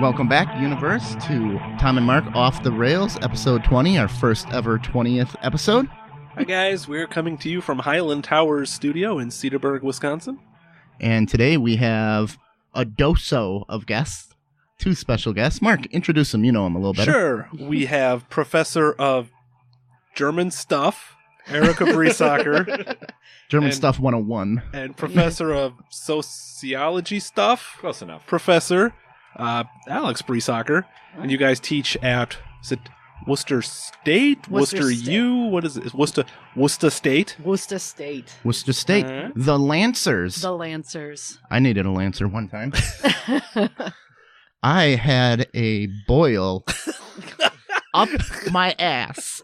Welcome back, universe, to Tom and Mark Off the Rails, episode 20, our first ever 20th episode. Hi guys, we're coming to you from Highland Towers Studio in Cedarburg, Wisconsin. And today we have a doso of guests, two special guests. Mark, introduce them, you know them a little better. Sure. We have Professor of German Stuff, Erika Briesacher. German Stuff 101. And Professor of Sociology Stuff. Close enough. Professor Alex Briesacher. And you guys teach at, is it Worcester State? Worcester State. What is it? Worcester State? Worcester State. Worcester State. The Lancers. The Lancers. I needed a Lancer one time. I had a boil up my ass.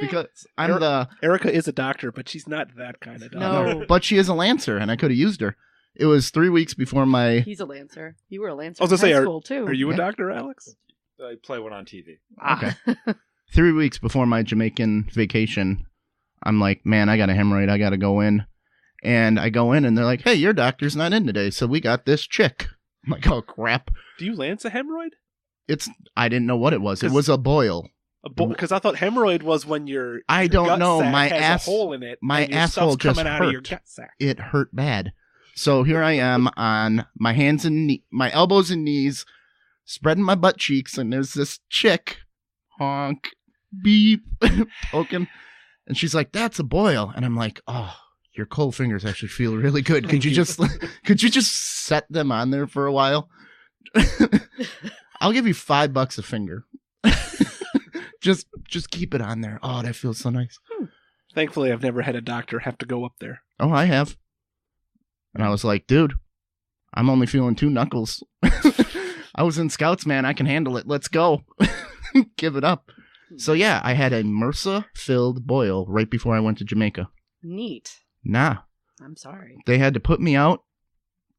Because I'm Erika is a doctor, but she's not that kind of doctor. No. But she is a Lancer, and I could have used her. It was 3 weeks before my... He's a Lancer. You were a Lancer I was gonna in say, high school, too. Are you a Yeah. doctor, Alex? I play one on TV. Okay. 3 weeks before my Jamaican vacation, I'm like, man, I got a hemorrhoid. I got to go in. And I go in, and they're like, hey, your doctor's not in today, so we got this chick. I'm like, oh, crap. Do you lance a hemorrhoid? I didn't know what it was. It was a boil. Because I thought hemorrhoid was when your I don't gut know. sac My has ass, a hole in it. my and your asshole stuff's just coming out of your hurt. gut sac. It hurt bad. So here I am on my hands and my elbows and knees, spreading my butt cheeks, and there's this chick, honk, beep, poking, and she's like, "That's a boil," and I'm like, "Oh, your cold fingers actually feel really good. Could you just set them on there for a while? I'll give you $5 a finger. just keep it on there. Oh, that feels so nice." Thankfully, I've never had a doctor have to go up there. Oh, I have. And I was like, dude, I'm only feeling 2 knuckles. I was in Scouts, man. I can handle it. Let's go. Give it up. So, yeah, I had a MRSA-filled boil right before I went to Jamaica. Neat. Nah. I'm sorry. They had to put me out,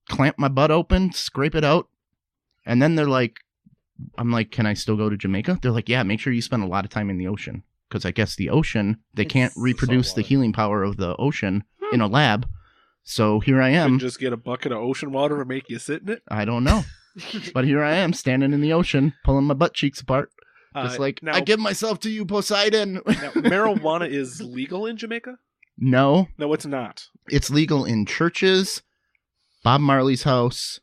clamp my butt open, scrape it out. And then they're like, I'm like, can I still go to Jamaica? They're like, yeah, make sure you spend a lot of time in the ocean. Because I guess the ocean, they can't reproduce the healing power of the ocean in a lab. So here I am. Just get a bucket of ocean water and make you sit in it? I don't know. But here I am, standing in the ocean, pulling my butt cheeks apart. Just like, now, I give myself to you, Poseidon. Now, marijuana is legal in Jamaica? No. No, it's not. It's legal in churches, Bob Marley's house,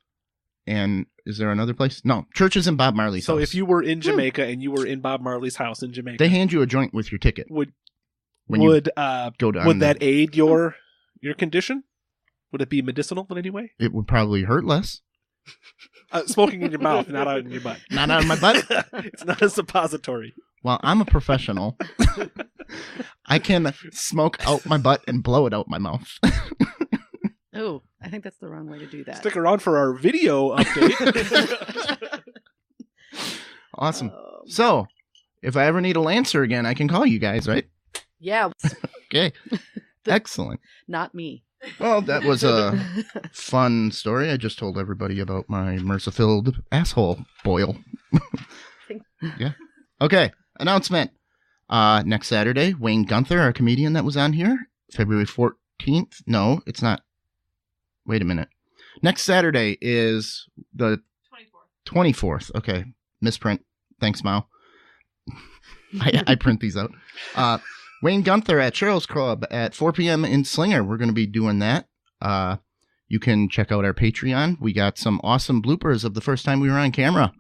and is there another place? No, churches and Bob Marley's house. So if you were in Jamaica and you were in Bob Marley's house in Jamaica, they hand you a joint with your ticket. would go down would that aid your condition? Would it be medicinal in any way? It would probably hurt less. Smoking in your mouth, not out in your butt. Not out of my butt? It's not a suppository. Well, I'm a professional. I can smoke out my butt and blow it out my mouth. Oh, I think that's the wrong way to do that. Stick around for our video update. Awesome. So, if I ever need a Lancer again, I can call you guys, right? Yeah. Okay. Excellent. Not me. Well, that was a fun story. I just told everybody about my MRSA-filled asshole boil. Yeah. Okay. Announcement. Next Saturday, Wayne Gunther, our comedian that was on here, February 14th. No, it's not. Wait a minute. Next Saturday is the 24th. Okay. Misprint. Thanks, Mao. I print these out. Wayne Gunther at Cheryl's Club at 4 p.m. in Slinger. We're going to be doing that. You can check out our Patreon. We got some awesome bloopers of the first time we were on camera.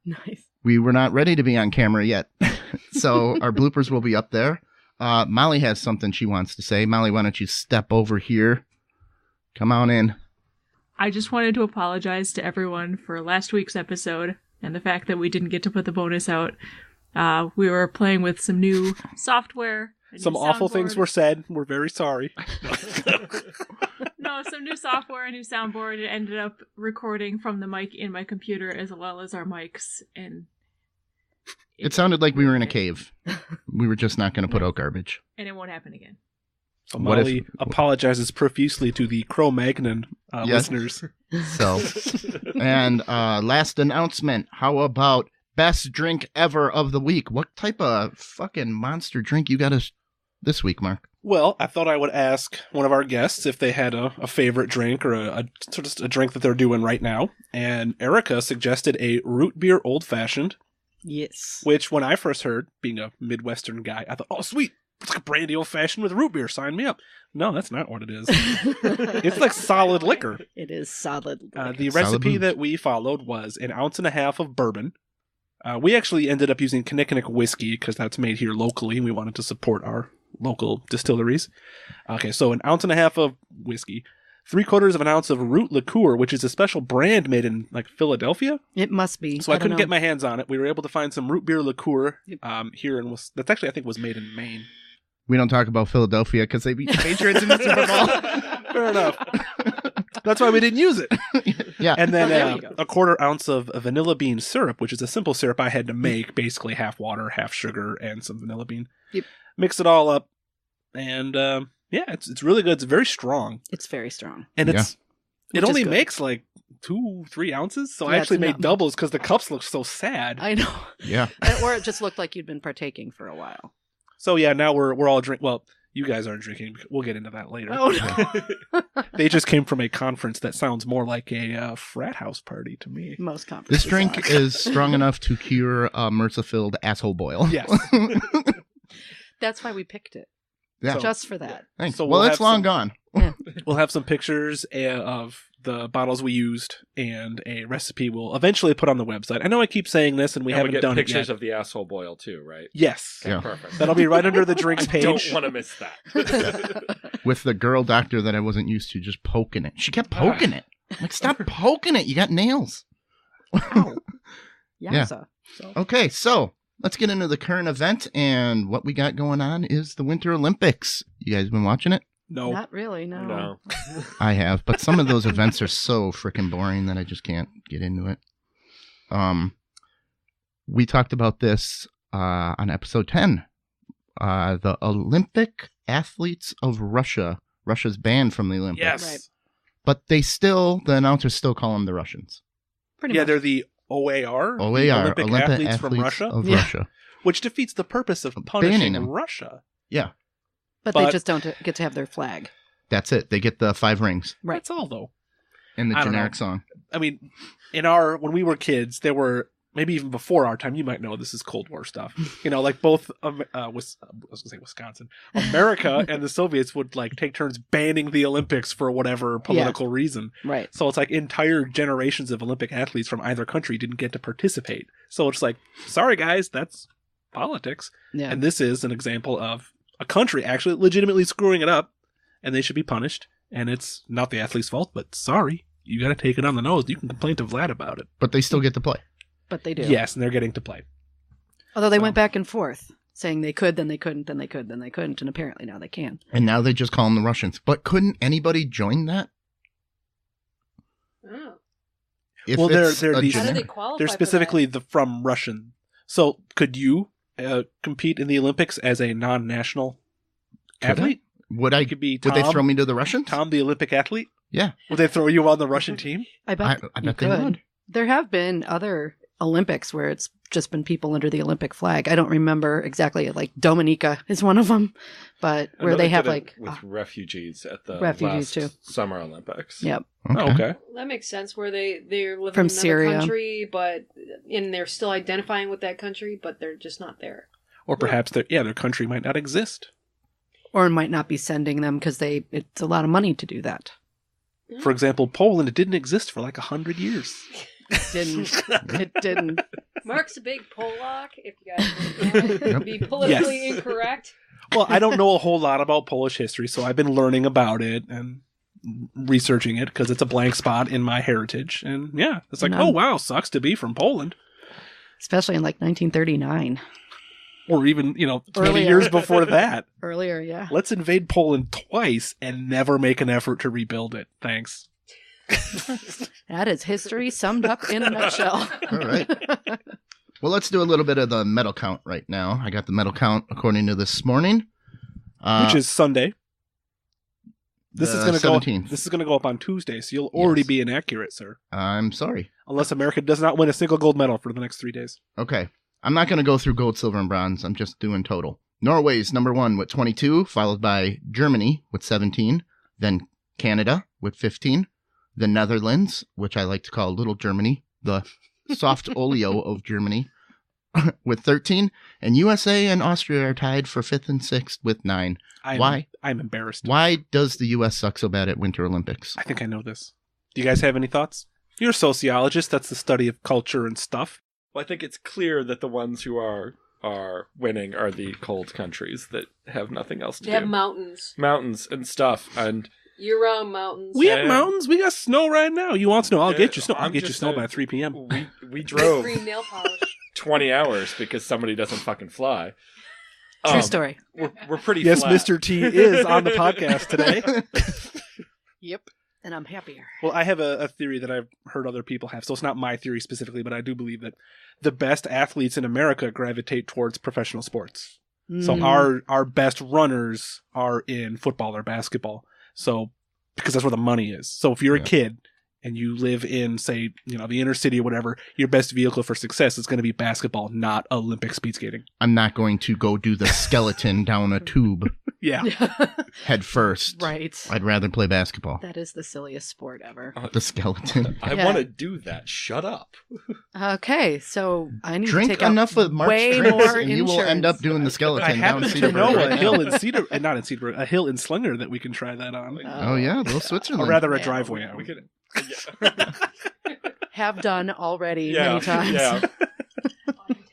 Nice. We were not ready to be on camera yet. So our bloopers will be up there. Molly has something she wants to say. Molly, why don't you step over here? Come on in. I just wanted to apologize to everyone for last week's episode and the fact that we didn't get to put the bonus out. We were playing with some new software. Some awful things were said. We're very sorry. No, some new software, a new soundboard. It ended up recording from the mic in my computer as well as our mics. And it sounded like we were in a cave. We were just not going to put out garbage. And it won't happen again. So Molly apologizes profusely to the Cro-Magnon listeners. So, and last announcement. How about best drink ever of the week? What type of fucking monster drink you got us this week, Mark? Well, I thought I would ask one of our guests if they had a favorite drink or a drink that they're doing right now. And Erika suggested a root beer old fashioned. Yes. Which, when I first heard, being a Midwestern guy, I thought, oh, sweet. It's like a brandy old fashioned with root beer. Sign me up. No, that's not what it is. It's like solid liquor. It is solid liquor. The recipe that we followed was 1.5 ounces of bourbon. We actually ended up using Kinnikinnick whiskey because that's made here locally, and we wanted to support our local distilleries. Okay, so 1.5 ounces of whiskey, 3/4 ounce of root liqueur, which is a special brand made in like Philadelphia. It must be. So I couldn't get my hands on it. We were able to find some root beer liqueur here in that's actually I think was made in Maine. We don't talk about Philadelphia because they beat the Patriots in the Super Bowl. Fair enough. That's why we didn't use it. Yeah. And then 1/4 ounce of vanilla bean syrup, which is a simple syrup I had to make, basically half water, half sugar, and some vanilla bean. Yep. Mix it all up, and it's really good. It's very strong. It's very strong. And it Which only is good. makes like 2-3 ounces, so I Yeah, actually it's made enough. doubles because the cups look so sad. I know. Yeah. Or it just looked like you'd been partaking for a while. So yeah, now we're all drinking. Well, you guys aren't drinking. We'll get into that later. Oh, no. They just came from a conference that sounds more like a frat house party to me. Most conferences This drink are. is strong enough to cure a MRSA-filled asshole boil. Yes. That's why we picked it. Yeah. Just for that. Thanks. So well, we'll it's have long some- gone. We'll have some pictures of the bottles we used and a recipe we'll eventually put on the website. I know I keep saying this and we And haven't get done it pictures yet. of the asshole boil too, right? Yes. Yeah. Perfect. That'll be right under the drinks I page. don't want to miss that. With the girl doctor that I wasn't used to just poking it. She kept poking it. I'm like, stop poking it. You got nails. Wow. Yeah. Yowza. Okay, so let's get into the current event. And what we got going on is the Winter Olympics. You guys been watching it? No. Not really, no. No. I have, but some of those events are so freaking boring that I just can't get into it. We talked about this on episode 10. The Olympic athletes of Russia. Russia's banned from the Olympics. Yes. Right. But the announcers still call them the Russians. Pretty Yeah, much. they're the OAR. the OAR, Olympic athletes from Russia. of Yeah. Russia. Which defeats the purpose of Banning punishing them. Russia. Yeah, But but- they just don't get to have their flag. that's it. They get the 5 rings Right. That's all, though. in the I don't generic know. song. I mean, when we were kids, there were, maybe even before our time, you might know this is Cold War stuff. You know, like both, I was going to say Wisconsin, America and the Soviets would like take turns banning the Olympics for whatever political reason. Right. So it's like entire generations of Olympic athletes from either country didn't get to participate. So it's like, sorry guys, that's politics. Yeah. And this is an example of a country actually legitimately screwing it up, and they should be punished. And it's not the athlete's fault, but sorry, you got to take it on the nose. You can complain to Vlad about it. But they still get to play. But they do. Yes, and they're getting to play. Although they So- went back and forth, saying they could, then they couldn't, then they could, then they couldn't, and apparently now they can. And now they just call them the Russians. But couldn't anybody join that? Oh. If Well, they're it's these- a How do generic- they qualify? They're for specifically from Russian. So could you compete in the Olympics as a non-national Could I? athlete? Would I? You could be Tom, Would they throw me to the Russians? Tom, the Olympic athlete? Yeah, Would they throw you on the Russian team? I bet, I you bet they could. would. There have been other Olympics where it's just been people under the Olympic flag. I don't remember exactly. Like Dominica is one of them, but I where know they have did it like, with refugees at the Refugees, last too. Summer Olympics. yep. Okay. Oh, okay. that? That makes sense. Where they're living From in another Syria. country, and they're still identifying with that country, but they're just not there. Or perhaps their country might not exist. Or might not be sending them because it's a lot of money to do that. For example, Poland didn't exist for like 100 years. It didn't. Mark's a big Polak. If you guys Yep. be politically Yes. incorrect. Well, I don't know a whole lot about Polish history, so I've been learning about it and researching it because it's a blank spot in my heritage. And yeah, it's like, No. oh wow, sucks to be from Poland. Especially in like 1939. Or even, 20 Earlier. years before that. Earlier, yeah. Let's invade Poland twice and never make an effort to rebuild it. Thanks. That is history summed up in a nutshell. All right. Well, let's do a little bit of the medal count right now. I got the medal count according to this morning. Which is Sunday. This is the going to go. 17th. This is going to go up on Tuesday, so you'll already Yes. be inaccurate, sir. I'm sorry. Unless America does not win a single gold medal for the next 3 days. Okay. I'm not going to go through gold, silver, and bronze. I'm just doing total. Norway's number 1 with 22, followed by Germany with 17, then Canada with 15, the Netherlands, which I like to call Little Germany, the soft oleo of Germany, with 13, and USA and Austria are tied for 5th and 6th with 9. Why? I'm embarrassed. Why does the U.S. suck so bad at Winter Olympics? I think I know this. Do you guys have any thoughts? You're a sociologist. That's the study of culture and stuff. Well, I think it's clear that the ones who are winning are the cold countries that have nothing else to They do. have mountains. Mountains and stuff, and Year-round mountains. We have Yeah. mountains. We got snow right now. You want snow? I'll Yeah, get you snow. I'll I'm get you just snow saying, by 3 p.m. we drove Green nail polish. 20 hours because somebody doesn't fucking fly. True story. We're pretty Yes, flat. Mr. T is on the podcast today. Yep. And I'm happier. Well, I have a theory that I've heard other people have. So it's not my theory specifically, but I do believe that the best athletes in America gravitate towards professional sports. So our best runners are in football or basketball. So because that's where the money is. So if you're a kid and you live in, say, the inner city or whatever, your best vehicle for success is going to be basketball, not Olympic speed skating. I'm not going to go do the skeleton down a tube Yeah. head first. Right. I'd rather play basketball. That is the silliest sport ever. The skeleton. I Yeah. want to do that. Shut up. Okay, so I need Drink to take enough out of Mark's way drinks more and you will end up doing the skeleton I down happen to Cedarburg know right a now. hill in Cedar, not in Cedarburg, a hill in Slinger that we can try that on. Oh yeah, little Or Switzerland. rather a Yeah. driveway. We could. have done already Yeah, many times. yeah.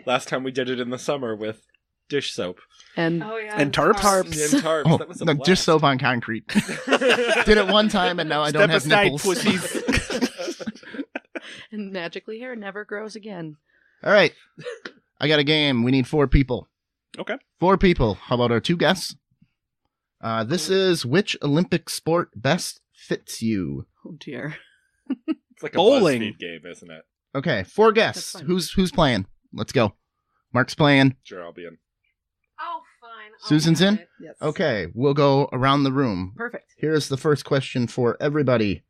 Last time we did it in the summer with dish soap And Oh, yeah. And tarps? Tarps. and tarps. Oh, That was a no, blast. just soap on concrete. Did it one time and now I don't have aside, nipples. pussies. and magically hair never grows again. All right. I got a game. We need 4 people. Okay. 4 people. How about our 2 guests? This is which Olympic sport best fits you? Oh dear. It's like a Bowling. BuzzFeed game, isn't it? Okay, 4 guests. That's fine. Who's playing? Let's go. Mark's playing. Sure, I'll be in. Oh, fine. Susan's in? Yes. Okay, we'll go around the room. Perfect. Here's the first question for everybody.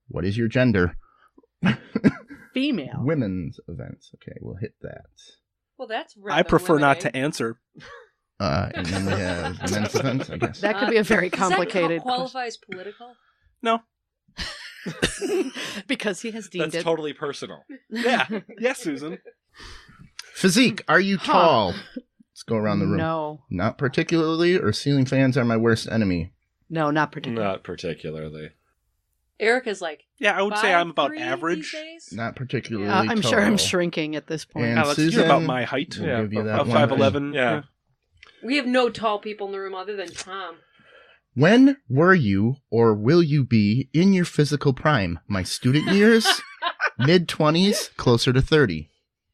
What is your gender? Female. Women's events. Okay, we'll hit that. Well, that's rather I prefer not limiting. to answer. And then we have men's events, I guess. That could be a very Does that complicated qualify as political? No. question. Because he has deemed That's it. totally personal. Yeah. Yes, Susan. Physique. Are you Huh. tall? Let's go around the room. No. Not particularly, or ceiling fans are my worst enemy. No, not particularly. Not particularly. Erica's like, Yeah, I would say I'm about 5'3" average. these days? Not particularly I'm sure I'm tall. shrinking at this point. And Alex, Susan, you're about my height. We'll Yeah, give you about that Of one. 5'11". Yeah. We have no tall people in the room other than Tom. When were you or will you be in your physical prime? My student years? Mid-20s? Closer to 30.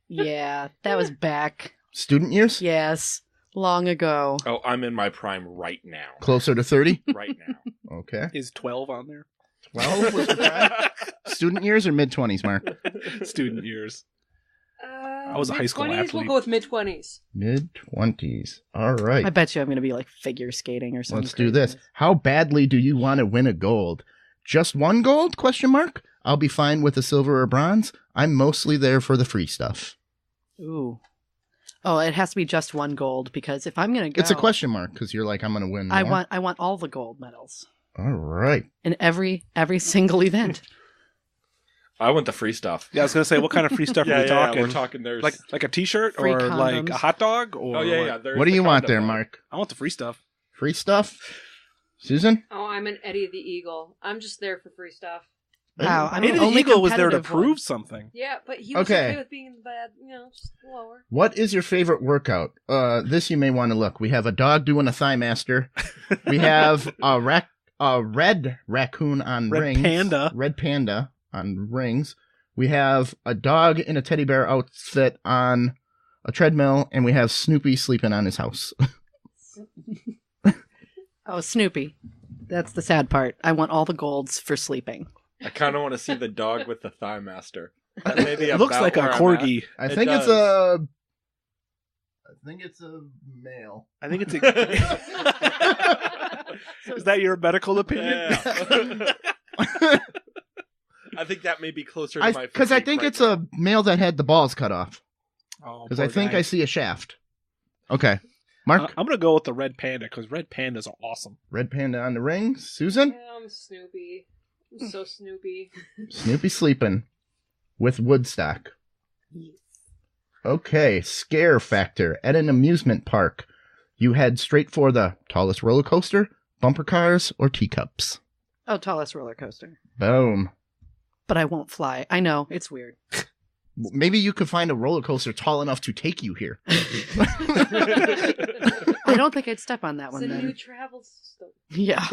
Yeah, that was back. Student years? Yes, long ago. Oh, I'm in my prime right now. Closer to 30? Right now. Okay. Is 12 on there? 12 was your prime? Student years or mid-20s, Mark? Student years. I was a high school mid-20s? athlete. We'll go with mid-20s. Mid-20s. All right. I bet you I'm going to be like figure skating or something. Let's do this. How badly do you want to win a gold? Just one gold? Question mark. I'll be fine with a silver or bronze. I'm mostly there for the free stuff. Ooh. Oh, it has to be just one gold because if I'm going to go, It's a question mark because you're like, I'm going to win more. I want all the gold medals All right. in every single event. I want the free stuff. Yeah, I was gonna say, what kind of free stuff are we talking? We're talking there's like a T-shirt Free or like condoms. a hot dog or Oh yeah, what? yeah. there's What do the you want condom there, one. Mark? I want the free stuff. Free stuff? Susan? Oh, I'm an Eddie the Eagle. I'm just there for free stuff. Wow, I'm Maybe the the only Eagle was there to competitive one. prove something. Yeah, but he was Okay. okay with being in the bad, just lower. What is your favorite workout? This you may want to look. We have a dog doing a thigh master. We have a red raccoon on Red rings. panda. Red panda on rings. We have a dog in a teddy bear outfit on a treadmill, and we have Snoopy sleeping on his house. Oh, Snoopy. That's the sad part. I want all the golds for sleeping. I kind of want to see the dog with the thigh master. That may be It looks about like a where I'm corgi. I It think it's does. a male. I think it's a. Is that your medical opinion? Yeah. I think that may be closer to my Because I physique think right it's now. a male that had the balls cut off. Oh, Because I poor think guy. I see a shaft. Okay. Mark? I'm going to go with the red panda because red pandas are awesome. Red panda on the ring. Susan? Yeah, I'm Snoopy. I'm so Snoopy. Snoopy sleeping with Woodstock. Okay, scare factor. At an amusement park, you head straight for the tallest roller coaster, bumper cars, or teacups. Oh, tallest roller coaster. Boom. But I won't fly. I know, it's weird. Maybe you could find a roller coaster tall enough to take you here. I don't think I'd step on that It's one a then. new travel system. Yeah.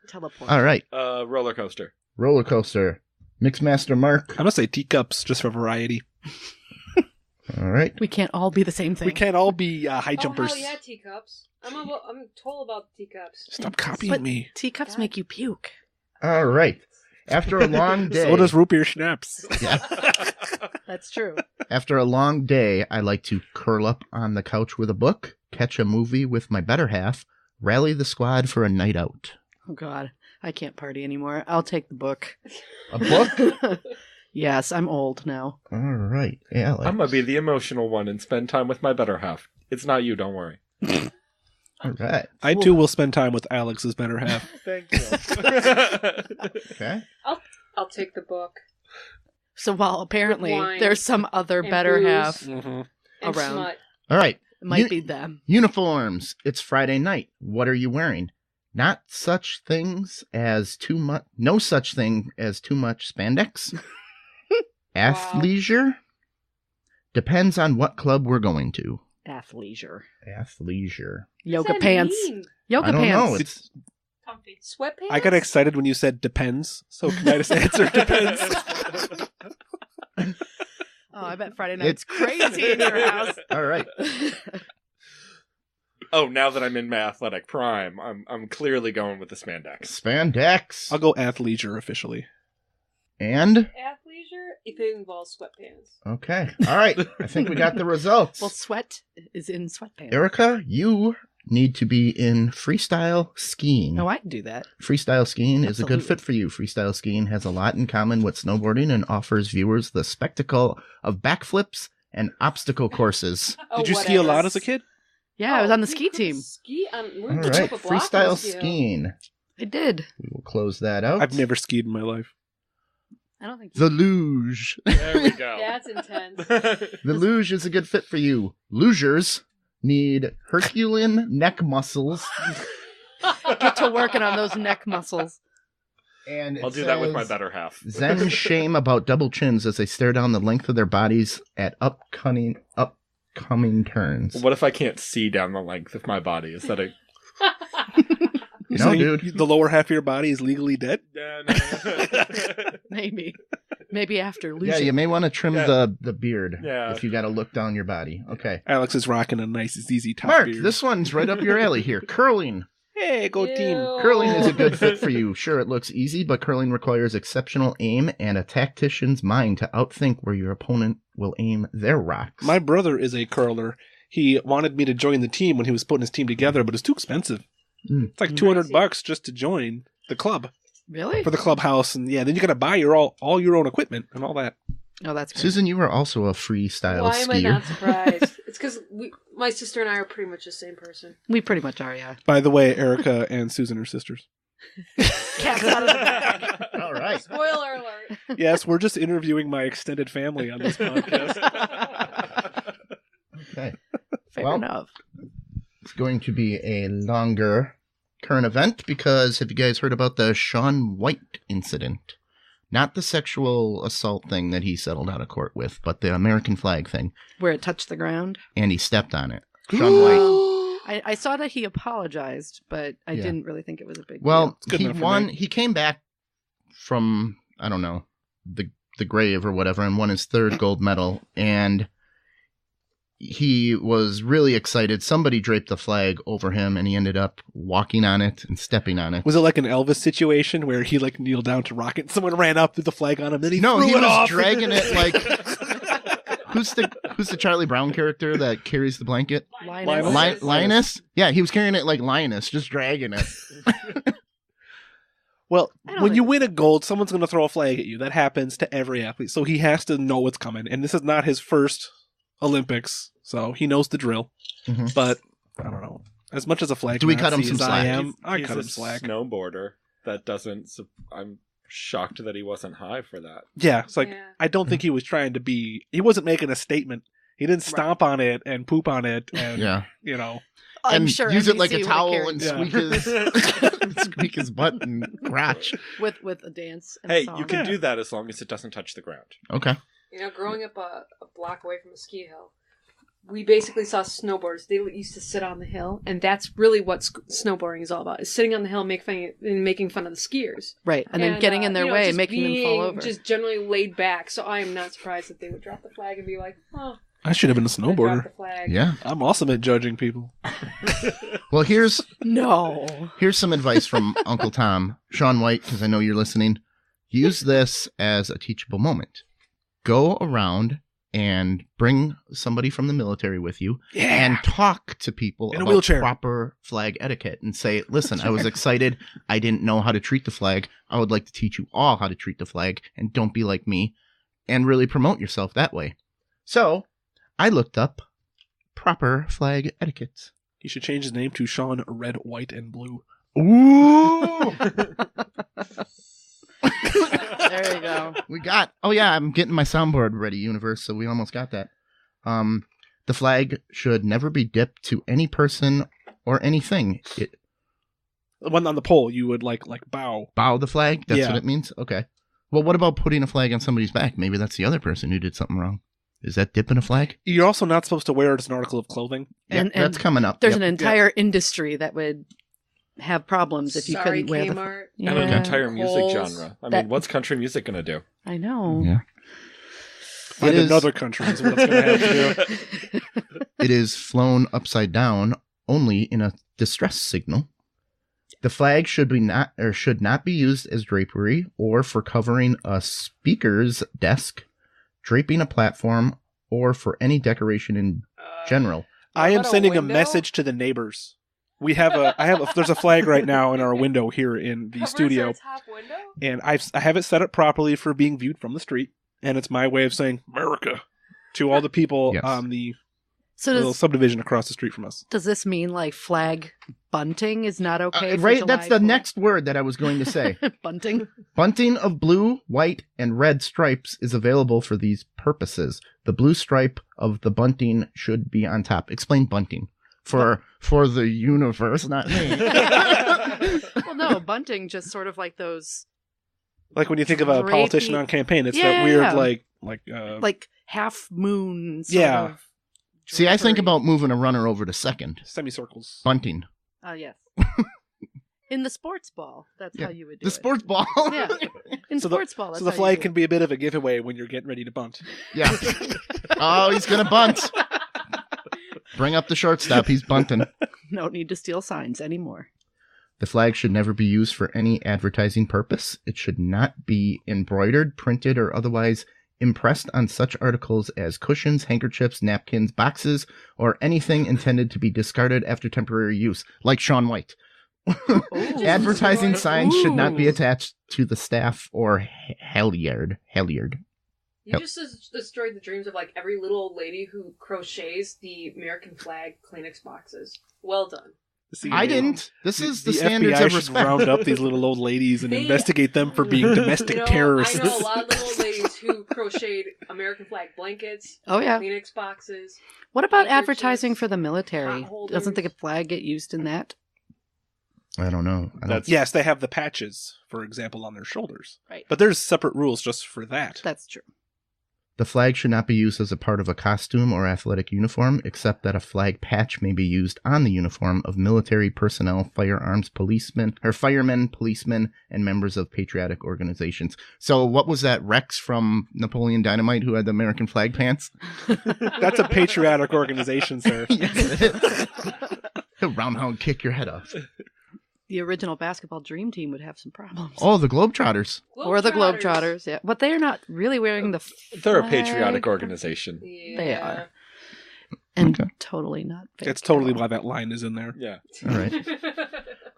Teleport. All right, Roller coaster. roller coaster. Mixmaster Mark. I'm going to say teacups just for variety. All right. We can't all be the same thing. We can't all be high jumpers. Oh, hell yeah, teacups. I'm told about teacups. Stop copying But me. teacups God. make you puke. All right. After a long day. So does root beer schnapps. Yeah. That's true. After a long day, I like to curl up on the couch with a book, catch a movie with my better half, rally the squad for a night out. Oh, God. I can't party anymore. I'll take the book. A book? Yes, I'm old now. All right. Alex. I'm gonna be the emotional one and spend time with my better half. It's not you, don't worry. All right. I too will spend time with Alex's better half. Thank you. Okay. I'll take the book. So while apparently With wine there's some other and better booze. half, Mm-hmm. And Around. smut. All right. it might be them. Uniforms. It's Friday night. What are you wearing? Not such things as too much. No such thing as too much spandex. Athleisure. Depends on what club we're going to. Athleisure. Athleisure. Yoga What's that pants. mean? Yoga I don't pants. know. It's Comfy. Sweatpants? I got excited when you said depends. So can I just answer depends? Oh, I bet Friday night's crazy in your house. all right. Oh, now that I'm in my athletic prime, I'm clearly going with the spandex. Spandex. I'll go athleisure officially. And Athleisure if it involves sweatpants. okay. All right. I think we got the results. Well, sweat is in sweatpants. Erika, you need to be in freestyle skiing. Oh, I can do that. Freestyle skiing is a good Absolutely. fit for you. Freestyle skiing has a lot in common with snowboarding and offers viewers the spectacle of backflips and obstacle courses. Oh, Did you ski a whatever. lot as a kid? Yeah, I was on the we ski could team. Ski on. All right. Freestyle skiing. I did. We will close that out. I've never skied in my life. I don't think The luge. There we go. That's intense. The luge is a good fit for you. Lugers need Herculean neck muscles. get to working on those neck muscles. And I'll it do that with my says, better half. Zen shame about double chins as they stare down the length of their bodies at upcoming turns. What if I can't see down the length of my body? Is that a... You know, saying dude. the lower half of your body is legally dead? Maybe after losing. Yeah, you may want to trim Yeah. the beard Yeah. if you got to look down your body. Okay. Alex is rocking a nice ZZ top Mark, beard. this one's right up your alley here. Curling. Hey, go team. Ew. Curling is a good fit for you. Sure, it looks easy, but curling requires exceptional aim and a tactician's mind to outthink where your opponent will aim their rocks. My brother is a curler. He wanted me to join the team when he was putting his team together, but it's too expensive. Mm. It's like $200 just to join the club Really? for the clubhouse, and yeah, then you got to buy all your own equipment and all that. Oh, that's good. Susan, you are also a freestyle Why am I skier. not surprised? It's because my sister and I are pretty much the same person. We pretty much are, yeah. By the way, Erika and Susan are sisters. Cat's out of the bag. All right. Spoiler alert. Yes, we're just interviewing my extended family on this podcast. Okay. Fair Well, enough. It's going to be a longer current event because have you guys heard about the Shaun White incident? Not the sexual assault thing that he settled out of court with, but the American flag thing. Where it touched the ground. And he stepped on it. Shaun White. I saw that he apologized, but I Yeah. didn't really think it was a big Well, good he enough for won. me. He came back from, I don't know, the grave or whatever and won his third gold medal. And he was really excited. Somebody draped the flag over him and he ended up walking on it and stepping on it. Was it like an Elvis situation where he like kneeled down to rock it and someone ran up with the flag on him, then he No, threw he it was off? dragging it like who's the Charlie Brown character that carries the blanket? Linus. Linus? Yeah, he was carrying it like Linus, just dragging it. Well, I don't when you think- win a gold, someone's going to throw a flag at you. That happens to every athlete. So he has to know what's coming. And this is not his first Olympics, so he knows the drill. Mhm. But I don't know. As much as a flag Do we cut him Nazi some as I slack? am, I He's cut a him slack. snowboarder. That doesn't. I'm shocked that he wasn't high for that. Yeah, it's like, Yeah. I don't think he was trying to be... He wasn't making a statement. He didn't stomp on it and poop on it and, Yeah. you know... I'm and sure use it like NBC a would've towel cared. and Yeah. squeak his squeak his butt and crotch. with a dance. And Hey, song. you can Yeah. do that as long as it doesn't touch the ground. Okay. You know, growing up a block away from a ski hill, we basically saw snowboarders. They used to sit on the hill, and that's really what snowboarding is all about: is sitting on the hill, making fun of the skiers, Right, and then getting in their you know, way, just making them fall being over. Just generally laid back. So I am not surprised that they would drop the flag and be like, "Oh, I should have been a I dropped snowboarder. the flag." Yeah. I'm awesome at judging people. Well, here's No. some advice from Uncle Tom. Shaun White, because I know you're listening. Use this as a teachable moment. Go around and bring somebody from the military with you and talk to people In a about wheelchair. proper flag etiquette and say, listen, I was excited. I didn't know how to treat the flag. I would like to teach you all how to treat the flag, and don't be like me, and really promote yourself that way. So I looked up proper flag etiquette. He should change his name to Shaun Red, White, and Blue. Ooh! There you go. We got. Oh yeah, I'm getting my soundboard ready, universe. So we almost got that. The flag should never be dipped to any person or anything. It The one on the pole, you would like bow. bow the flag. That's Yeah. what it means. Okay. Well, what about putting a flag on somebody's back? Maybe that's the other person who did something wrong. Is that dipping a flag? You're also not supposed to wear it as an article of clothing. And- Yep, that's and coming up. There's Yep. an entire industry that would have problems if you Sorry, couldn't wear the. Kmart. Yeah. And an entire music Coles. genre. I That- mean, what's country music going to do? I know. Yeah. Find It is- another country is what it's going to have to do. It is flown upside down only in a distress signal. The flag should not be used as drapery or for covering a speaker's desk, draping a platform, or for any decoration in general. I am about a sending a window? message to the neighbors. There's a flag right now in our window here in the Covers studio, our top window? and I have it set up properly for being viewed from the street, and it's my way of saying America to all the people Yes. on the So little does subdivision across the street from us. this mean like flag bunting is not okay? for Right, July that's the 4th? next word that I was going to say. bunting. Bunting of blue, white, and red stripes is available for these purposes. The blue stripe of the bunting should be on top. Explain bunting for the universe, not me. Well, no, bunting just sort of like those Like when you think of a politician Drapey- on campaign, it's Yeah, that weird yeah. like half moon. Sort Yeah. of See, I think drapery. about moving a runner over to second. semicircles. Bunting. Oh yes. In the sports ball, that's Yeah. how you would do The it. sports ball. Yeah. In So the- sports ball, that's So the how flag you can be a bit of a giveaway when you're getting ready to bunt. Yeah. Oh, he's going to bunt. Bring up the shortstop. He's bunting. No need to steal signs anymore. The flag should never be used for any advertising purpose. It should not be embroidered, printed, or otherwise impressed on such articles as cushions, handkerchiefs, napkins, boxes, or anything intended to be discarded after temporary use, like Shaun White. Advertising signs should not be Ooh. attached to the staff or halyard. You just destroyed the dreams of like every little old lady who crochets the American flag Kleenex boxes. Well done. See, I didn't. This is the the standards FBI of should respect. round up these little old ladies and They- investigate them for being domestic terrorists. I know a lot of little old ladies who crocheted American flag blankets, Oh yeah. Kleenex boxes. What about handkerchiefs, advertising for the military? hot holders. Doesn't the flag get used in that? I don't know. I don't, That's- Yes, they have the patches, for example, on their shoulders. Right. But there's separate rules just for that. That's true. The flag should not be used as a part of a costume or athletic uniform, except that a flag patch may be used on the uniform of military personnel, firearms, policemen, or firemen, policemen, and members of patriotic organizations. So what was that Rex from Napoleon Dynamite who had the American flag pants? That's a patriotic organization, sir. He'll roundhound kick your head off. The original basketball dream team would have some problems. Oh, the Globetrotters. Or the Globetrotters, yeah. But they're not really wearing the They're a flag. patriotic organization. Yeah. They are. And Okay. totally not fake. That's totally why that line is in there. Yeah. All right.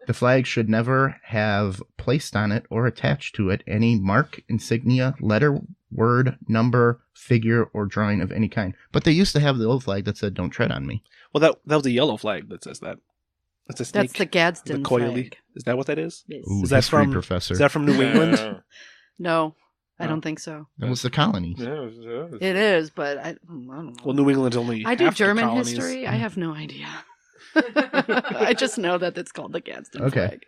The flag should never have placed on it or attached to it any mark, insignia, letter, word, number, figure, or drawing of any kind. But they used to have the old flag that said, "Don't tread on me." Well, that was a yellow flag that says that. That's a snake. That's the Gadsden the coyote. flag. Is that what that is? Yes. Ooh, Is that history from- professor? Is that from New England? No, I Oh. don't think so. That was the colonies. It is, but I don't know. Well, New England's only. I do half the German colonies. history. I have no idea. I just know that it's called the Gadsden Okay. flag.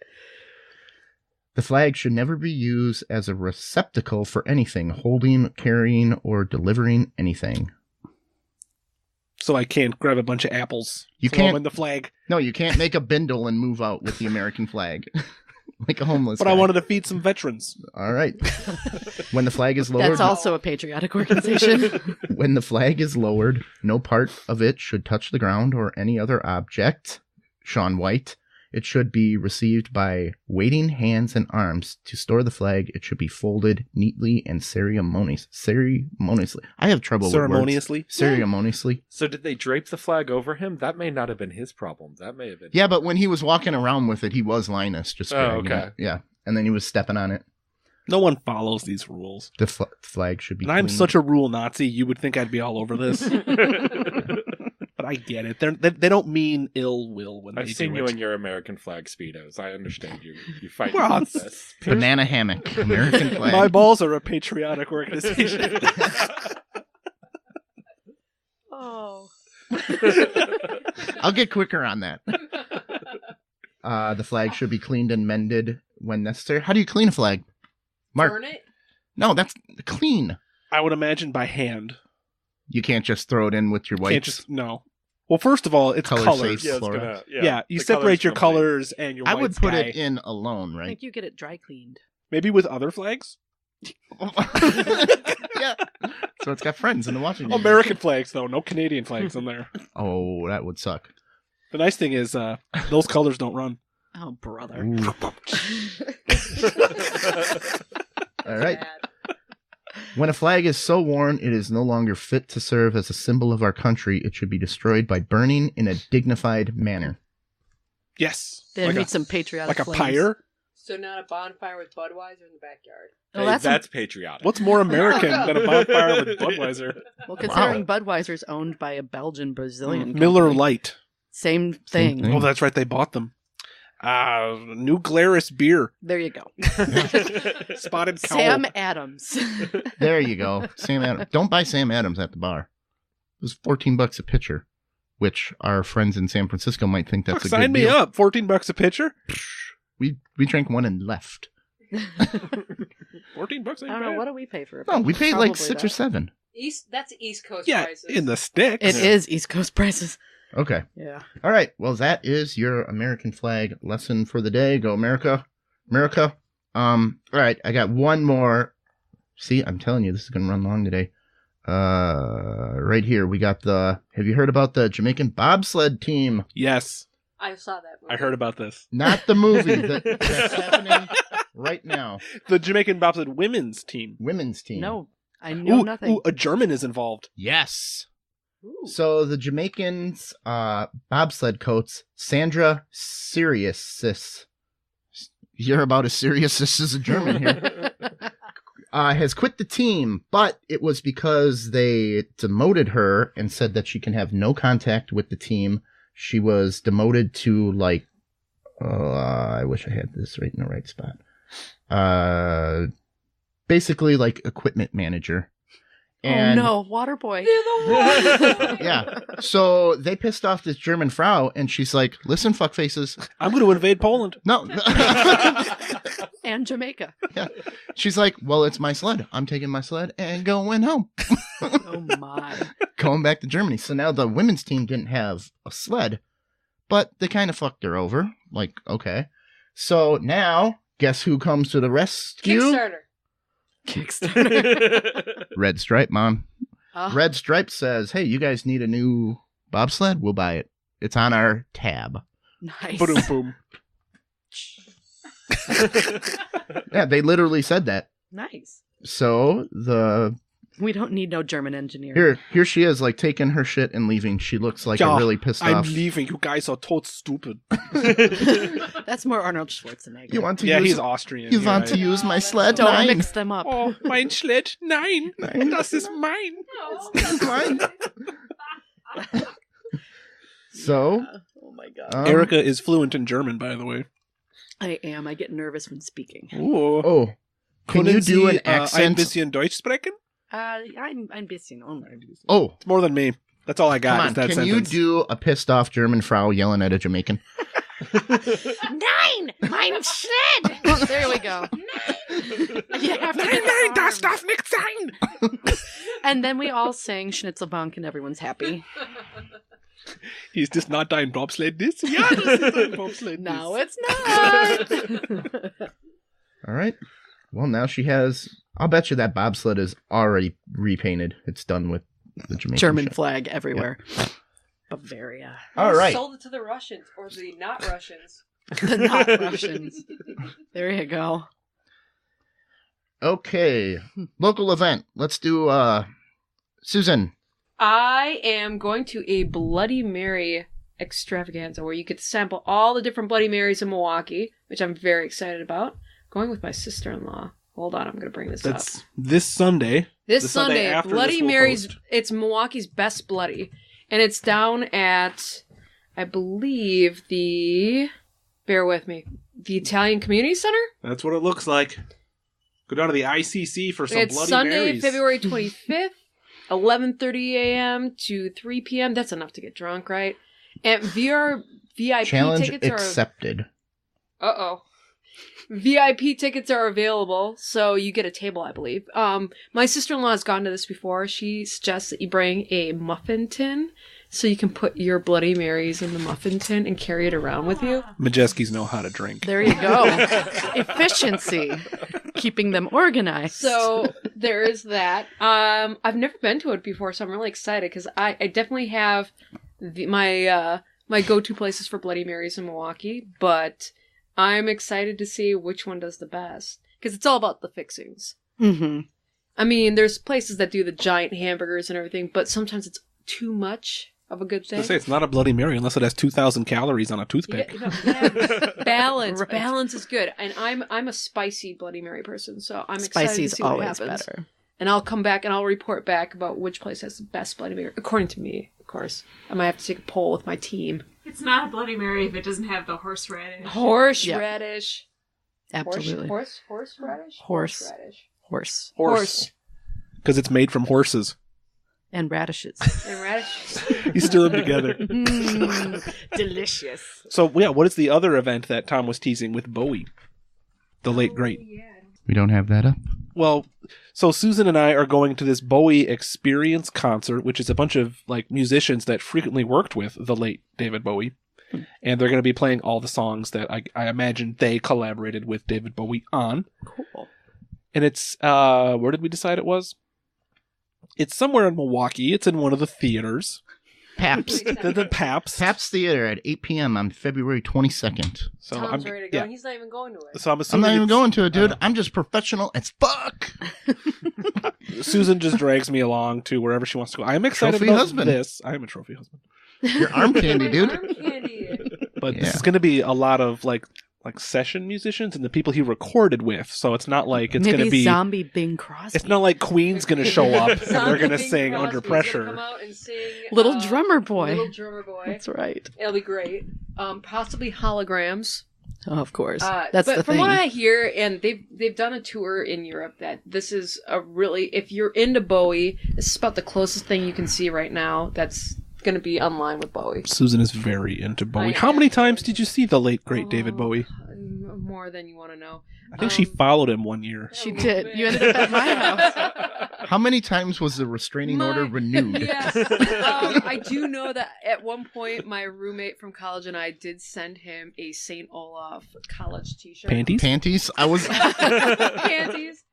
The flag should never be used as a receptacle for anything, holding, carrying, or delivering anything. So I can't grab a bunch of apples. You throw 'em can't- in the flag. No, you can't make a bindle and move out with the American flag. Like a homeless But guy. I wanted to feed some veterans. All right. When the flag is lowered, That's also a patriotic organization. when the flag is lowered, no part of it should touch the ground or any other object. Shaun White. It should be received by waiting hands and arms. To store the flag, it should be folded neatly and ceremoniously. I have trouble with Ceremoniously. words. Ceremoniously. So did they drape the flag over him? That may not have been his problem. That may have been. Yeah, but when he was walking around with it, he was Linus. Just dragging okay. it. Yeah, and then he was stepping on it. No one follows these rules. The flag should be. And I'm clean. such a rule Nazi. You would think I'd be all over this. But I get it. They don't mean ill will when they I've seen do you it. in your American flag speedos. I understand you. You fight Well, with this. banana hammock, American flag. My balls are a patriotic organization. Oh. I'll get quicker on that. The flag should be cleaned and mended when necessary. How do you clean a flag? Mark? Burn it? No, that's clean. I would imagine by hand. You can't just throw it in with your Can't whites. just no. Well, first of all, it's Color colors. safe. Yeah, it's Flora. gonna, Yeah, you the separate your complete. colors and your I white would put sky. it in alone, I right? think you get it dry cleaned. Maybe with other flags. Yeah. So it's got friends in the Washington. American flags, though. No Canadian flags in there. Oh, that would suck. The nice thing is those colors don't run. Oh, brother. Ooh. All right. Bad. When a flag is so worn it is no longer fit to serve as a symbol of our country, it should be destroyed by burning in a dignified manner. Yes. There like needs a, some patriotic like a flames. pyre. So not a bonfire with Budweiser in the backyard. Well, Hey, that's, that's patriotic. What's more American than a bonfire with Budweiser? well, considering Budweiser's owned by a Belgian Brazilian Miller company. Lite. Same Same thing. thing. Oh, that's right. They bought them. New Glarus beer. There you go. Spotted cow. Sam Adams. There you go. Sam Adams. Don't buy Sam Adams at the bar. It was $14 a pitcher, which our friends in San Francisco might think that's a Sign good me deal. up. $14 a pitcher. We drank one and left. $14 ain't I don't know. bad. What do we pay for it? No, we paid like Probably 6 or that. 7. That's East Coast Yeah, prices. in the sticks. It is East Coast prices. Okay. Yeah. All right. Well, that is your American flag lesson for the day. Go America. America. All right. I got one more. See, I'm telling you, this is going to run long today. Right here, we got have you heard about the Jamaican bobsled team? Yes, I saw that movie. I heard about this. Not the movie that's happening right now. The Jamaican bobsled women's team. Women's team. No, I know nothing. Ooh, a German is involved. Yes. Ooh. So the Jamaicans bobsled coach, Sandra Sirius. You're about as serious as a German here. Has quit the team, but it was because they demoted her and said that she can have no contact with the team. She was demoted to I wish I had this right in the right spot. Basically like equipment manager. And oh no, Waterboy. yeah. So they pissed off this German Frau and she's like, listen, fuckfaces. I'm going to invade Poland. No. And Jamaica. Yeah. She's like, well, it's my sled. I'm taking my sled and going home. Oh my. Going back to Germany. So now the women's team didn't have a sled, but they kind of fucked her over. Like, okay. So now, guess who comes to the rescue? Kickstarter. Red Stripe, Mom. Oh, Red Stripe says, hey, you guys need a new bobsled? We'll buy it. It's on our tab. nice. Boom, boom. Yeah, they literally said that. Nice. So the We don't need no German engineer. Here she is, like taking her shit and leaving. She looks like a really pissed I'm off. leaving. You guys are tot stupid. That's more Arnold Schwarzenegger. You want to Yeah, use, he's Austrian. You you're want right. to use my sled? Don't Nein. mix them up. Oh, mein Sled. Nein. Nein. Das ist mein. That's mine. So, Oh my god. Erika is fluent in German, by the way. I am. I get nervous when speaking. Ooh. Oh, can you Können do an Sie, ein accent? bisschen Deutsch sprechen? Ein bisschen only. Oh, It's more than me. That's all I got. come is on. that Can sentence. you do a pissed off German Frau yelling at a Jamaican? Nein, mein Sled. There we go. You have to get the das arm. darf nicht sein. And then we all sang Schnitzelbank and everyone's happy. Is this not dein Bobsled disc? Yeah, this is dein Bobsled disc. No, it's not. All right. Well, now she has. I'll bet you that bobsled is already repainted. It's done with the Jamaican German shit. flag everywhere. Bavaria. All right. Sold it to the Russians or the not Russians. The not Russians. There you go. Okay. Local event. Let's do Susan. I am going to a Bloody Mary extravaganza where you get to sample all the different Bloody Marys in Milwaukee, which I'm very excited about. Going with my sister-in-law. Hold on, I'm going to bring this That's up. this Sunday. This the Sunday Sunday, after Bloody this we'll Mary's, post. it's Milwaukee's Best Bloody. And it's down at, I believe, bear with me, the Italian Community Center? That's what it looks like. Go down to the ICC for some It's Bloody Sunday, Marys. February 25th, 11:30 a.m. to 3 p.m. That's enough to get drunk, right? And VIP Challenge tickets are... accepted. Uh-oh. VIP tickets are available, so you get a table, I believe. My sister-in-law has gone to this before. She suggests that you bring a muffin tin so you can put your Bloody Marys in the muffin tin and carry it around with you. Majeskis know how to drink. There you go. Efficiency. Keeping them organized. So there is that. I've never been to it before, so I'm really excited because I definitely have my go-to places for Bloody Marys in Milwaukee, but I'm excited to see which one does the best because it's all about the fixings. Mm-hmm. I mean, there's places that do the giant hamburgers and everything, but sometimes it's too much of a good I thing. was gonna say, it's not a Bloody Mary unless it has 2,000 calories on a toothpick. Balance. Right. Balance is good. And I'm a spicy Bloody Mary person, so I'm excited to Spicy's see what always happens. better. And I'll come back and I'll report back about which place has the best Bloody Mary, according to me, of course. I might have to take a poll with my team. It's not a Bloody Mary if it doesn't have the horseradish. Horseradish. Absolutely. Horseradish? Horse. Horseradish. Horse. Horse. Because it's made from horses. And radishes. And radishes. You stir them together. Delicious. So, yeah, what is the other event that Tom was teasing with Bowie? The late, great. We don't have that up. Well, so Susan and I are going to this Bowie Experience concert, which is a bunch of like musicians that frequently worked with the late David Bowie. And they're going to be playing all the songs that I imagine they collaborated with David Bowie on. Cool. And it's, where did we decide it was? It's somewhere in Milwaukee. It's in one of the theaters. Paps. The Paps. Paps Theater at 8 p.m. on February 22nd. So Tom's I'm, ready to go, yeah. and he's not even going to it. So I'm I'm assuming not even it's- going to it, dude. I'm just professional as fuck. Susan just drags me along to wherever she wants to go. I'm excited Trophy about husband. this. I am a trophy husband. Your arm candy, dude. Arm candy. But Yeah. this is going to be a lot of like session musicians and the people he recorded with. So it's not like it's Maybe going to be. zombie Bing Crosby. It's not like Queen's going to show up and they're Zombie going to Bing sing Crosby's under gonna pressure. come out and sing, Little Drummer Boy. Little Drummer Boy. That's right. It'll be great. Possibly holograms. Oh, of course. That's but the from thing. what I hear, and they've done a tour in Europe, that this is a really, if you're into Bowie, this is about the closest thing you can see right now that's going to be online with Bowie. Susan is very into Bowie. I How am. many times did you see the late great David Bowie? More than you want to know. I think she followed him one year. She did. You ended up at my house. How many times was the restraining order renewed? Yeah. I do know that at one point my roommate from college and I did send him a St. Olaf college t-shirt. Panties? Panties? I was. Panties.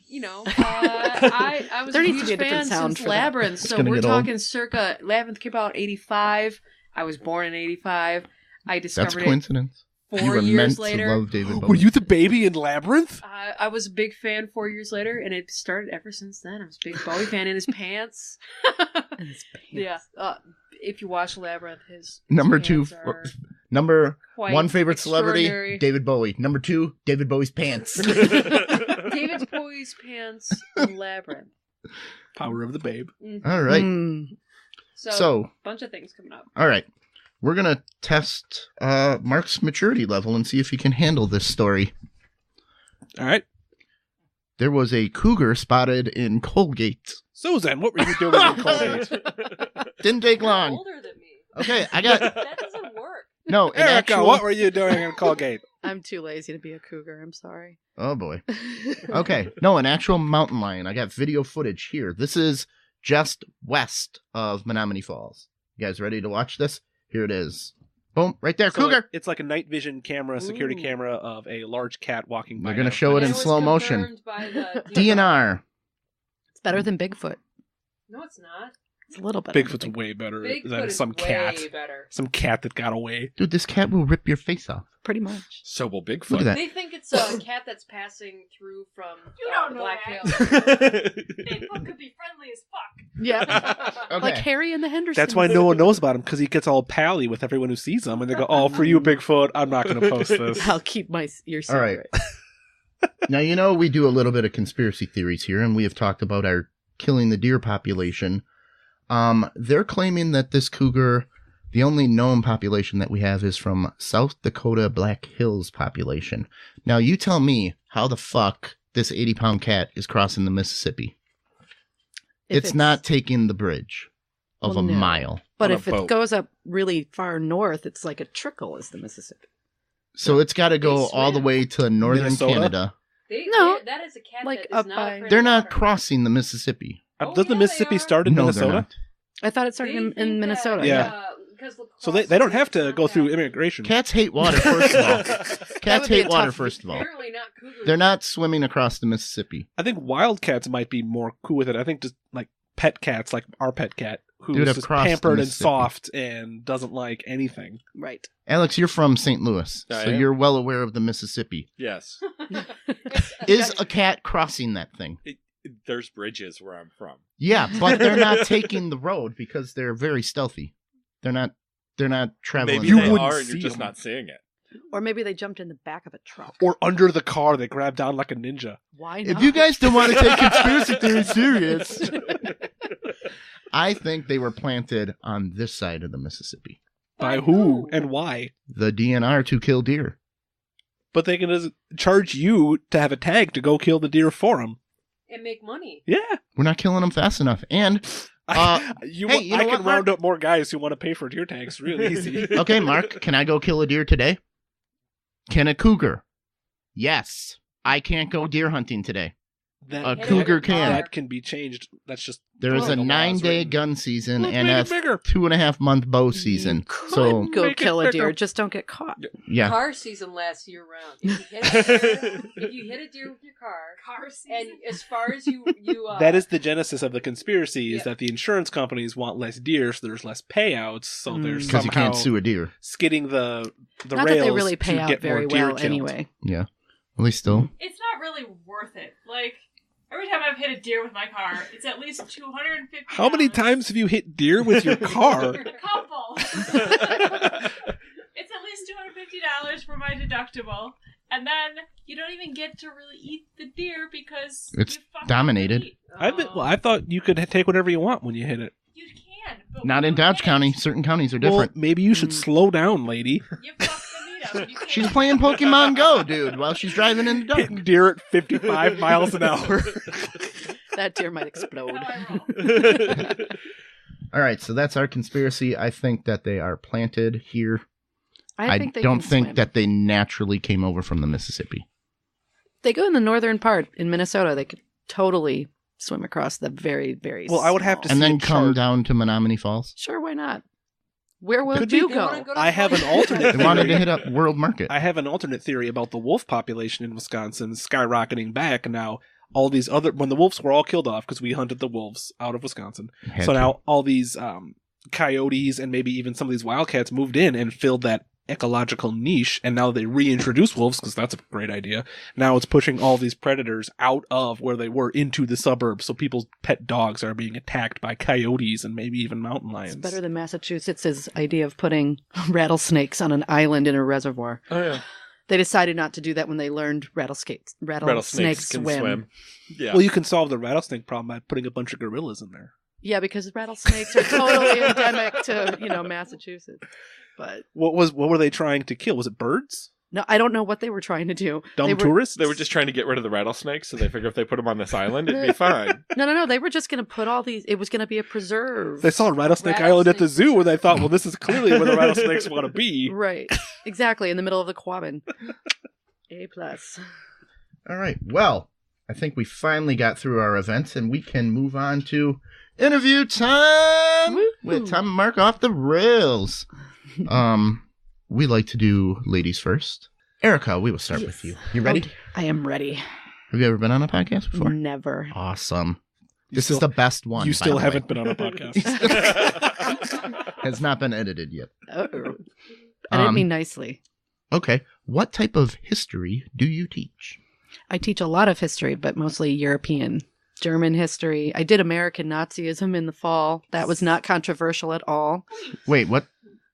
You know, I was There a needs to huge be a different fan sound since for that. Labyrinth, so gonna we're get old. talking circa Labyrinth came out 85. I was born in 85. I That's discovered a coincidence. You 4 were meant years to later. love David Bowie. Were you the baby in Labyrinth? I was a big fan 4 years later, and it started ever since then. I was a big Bowie fan in his pants. And his pants. Yeah. If you watch Labyrinth, his Number pants 2, are number quite 1 favorite celebrity, extraordinary. David Bowie. Number 2, David Bowie's pants. David Bowie's pants in Labyrinth. Power of the Babe. Mhm. All right. So, bunch of things coming up. All right. We're going to test Mark's maturity level and see if he can handle this story. All right. There was a cougar spotted in Colgate. Susan, what were you doing in Colgate? Didn't take You're long. older than me. Okay, I got... That doesn't work. No, an Erica, actual... what were you doing in Colgate? I'm too lazy to be a cougar. I'm sorry. Oh, boy. Okay. No, an actual mountain lion. I got video footage here. This is just west of Menominee Falls. You guys ready to watch this? Here it is. Boom. Right there. So Cougar. it's like a night vision camera, security Ooh. camera of a large cat walking by. They're going to a- show it in was slow motion. confirmed by the DNR. It's better than Bigfoot. No, it's not. It's a little better. Bigfoot's than Bigfoot. way better Bigfoot than is some way cat. better. Some cat that got away. Dude, this cat will rip your face off. Pretty much. So will Bigfoot. Look at that. They think it's a cat that's passing through from You don't know Black that. Hills. Bigfoot could be friendly as fuck. Yeah. Okay. Like Harry and the Hendersons. That's why no one knows about him, because he gets all pally with everyone who sees him, and they go, "Oh, for you, Bigfoot, I'm not going to post this." I'll keep your All right. secret. Now, you know, we do a little bit of conspiracy theories here, and we have talked about our killing the deer population. They're claiming that this cougar, the only known population that we have is from South Dakota Black Hills population. Now, you tell me how the fuck this 80-pound cat is crossing the Mississippi. If It's not taking the bridge of Well, a no. mile. But on a if it boat. goes up really far north, it's like a trickle is the Mississippi. So it's got to go They all the swim. way to northern Minnesota? Canada. No, that is a cat like that is up not by- afraid They're of not water. crossing the Mississippi. Oh, Doesn't the yeah, Mississippi they are. start in No, Minnesota? they're not. I thought it started They in think Minnesota. that, Yeah. because So they don't have to go through immigration. Cats hate water, first of all. That Cats would be a hate water, tough- first of all. Apparently not cougars. They're not swimming across the Mississippi. I think wildcats might be more cool with it. I think just like pet cats, like our pet cat, who's Dude, I've just crossed the pampered and Mississippi. soft and doesn't like anything. Right. Alex, you're from St. Louis, I so am. you're well aware of the Mississippi. Yes. Is a cat crossing that thing? There's bridges where I'm from. Yeah, but they're not taking the road because they're very stealthy. They're not traveling. Maybe You they the road. wouldn't are, and you're see just them. not seeing it. Or maybe they jumped in the back of a truck. Or under the car, they grab down like a ninja. Why not? If you guys don't want to take conspiracy theories serious, I think they were planted on this side of the Mississippi. By who and why? The DNR to kill deer. But they can just charge you to have a tag to go kill the deer for them. and make money. Yeah. We're not killing them fast enough. And I you can know what, Mark? round up more guys who want to pay for deer tags real easy. okay, Mark, can I go kill a deer today? Can a cougar? Yes. I can't go deer hunting today. That, A cougar can. That can be changed. That's just There is Well, a the laws 9-day written. gun season Let's and make a it bigger. 2.5-month bow season. Could So go Make it kill a deer, bigger. just don't get caught. yeah, Car season lasts year round. If you hit a deer with your car, and as far as you that is the genesis of the conspiracy. Is Yeah. that the insurance companies want less deer, so there's less payouts. So they're because you somehow can't sue a deer. skidding the Not rails that they really pay to out get very more deer well killed. anyway. Yeah, at least still. It's not really worth it. Like, every time I've hit a deer with my car, it's at least $250. How many times have you hit deer with your car? A couple. It's at least $250 for my deductible. And then you don't even get to really eat the deer because It's you fucked up dominated. the meat. I thought you could take whatever you want when you hit it. You can, but Not when in you Dodge hit County. it, Certain counties are Well, different. maybe you should slow down, lady. You fuck the meat up. You can't- She's playing Pokemon Go, dude, while she's driving in the dark. Hitting deer at 55 miles an hour. That deer might explode. That's how I roll. All right, so that's our conspiracy. I think that they are planted here. I think they don't can think swim. that they naturally came over from the Mississippi. They go in the northern part in Minnesota. They could totally swim across the very, very. Well, I would have to small- And see then a come chart. down to Menominee Falls. Sure, why not? Where will Could you be- go? I have an alternate They wanted to theory. hit up World Market. I have an alternate theory about the wolf population in Wisconsin skyrocketing back, and now all these other when the wolves were all killed off because we hunted the wolves out of Wisconsin. Had So to. now all these coyotes and maybe even some of these wildcats moved in and filled that ecological niche, and now they reintroduce wolves because that's a great idea. Now it's pushing all these predators out of where they were into the suburbs, so people's pet dogs are being attacked by coyotes and maybe even mountain lions. It's better than Massachusetts' idea of putting rattlesnakes on an island in a reservoir. Oh yeah. They decided not to do that when they learned rattlesnakes Rattlesnakes can swim. Yeah. Well, you can solve the rattlesnake problem by putting a bunch of gorillas in there. Yeah, because rattlesnakes are totally endemic to, Massachusetts. But What were they trying to kill? Was it birds? no, I don't know what they were trying to do. Dumb tourists? They were just trying to get rid of the rattlesnakes, so they figure if they put them on this island, it'd be fine. No. They were just going to put all these. It was going to be a preserve. They saw Rattlesnake Island at the zoo, and they thought, well, this is clearly where the rattlesnakes want to be. Right. Exactly. In the middle of the Quabbin. A+. All right. Well, I think we finally got through our events, and we can move on to interview time with Tom and Mark off the rails. We like to do ladies first. Erika, we will start with you. You ready? Okay. I am ready. Have you ever been on a podcast before? Never. Awesome. This is the best one. You still by the haven't way. been on a podcast. Has not been edited yet. Uh-oh. I didn't mean nicely. Okay. What type of history do you teach? I teach a lot of history, but mostly European. German history. I did American Nazism in the fall. That was not controversial at all. Wait, what?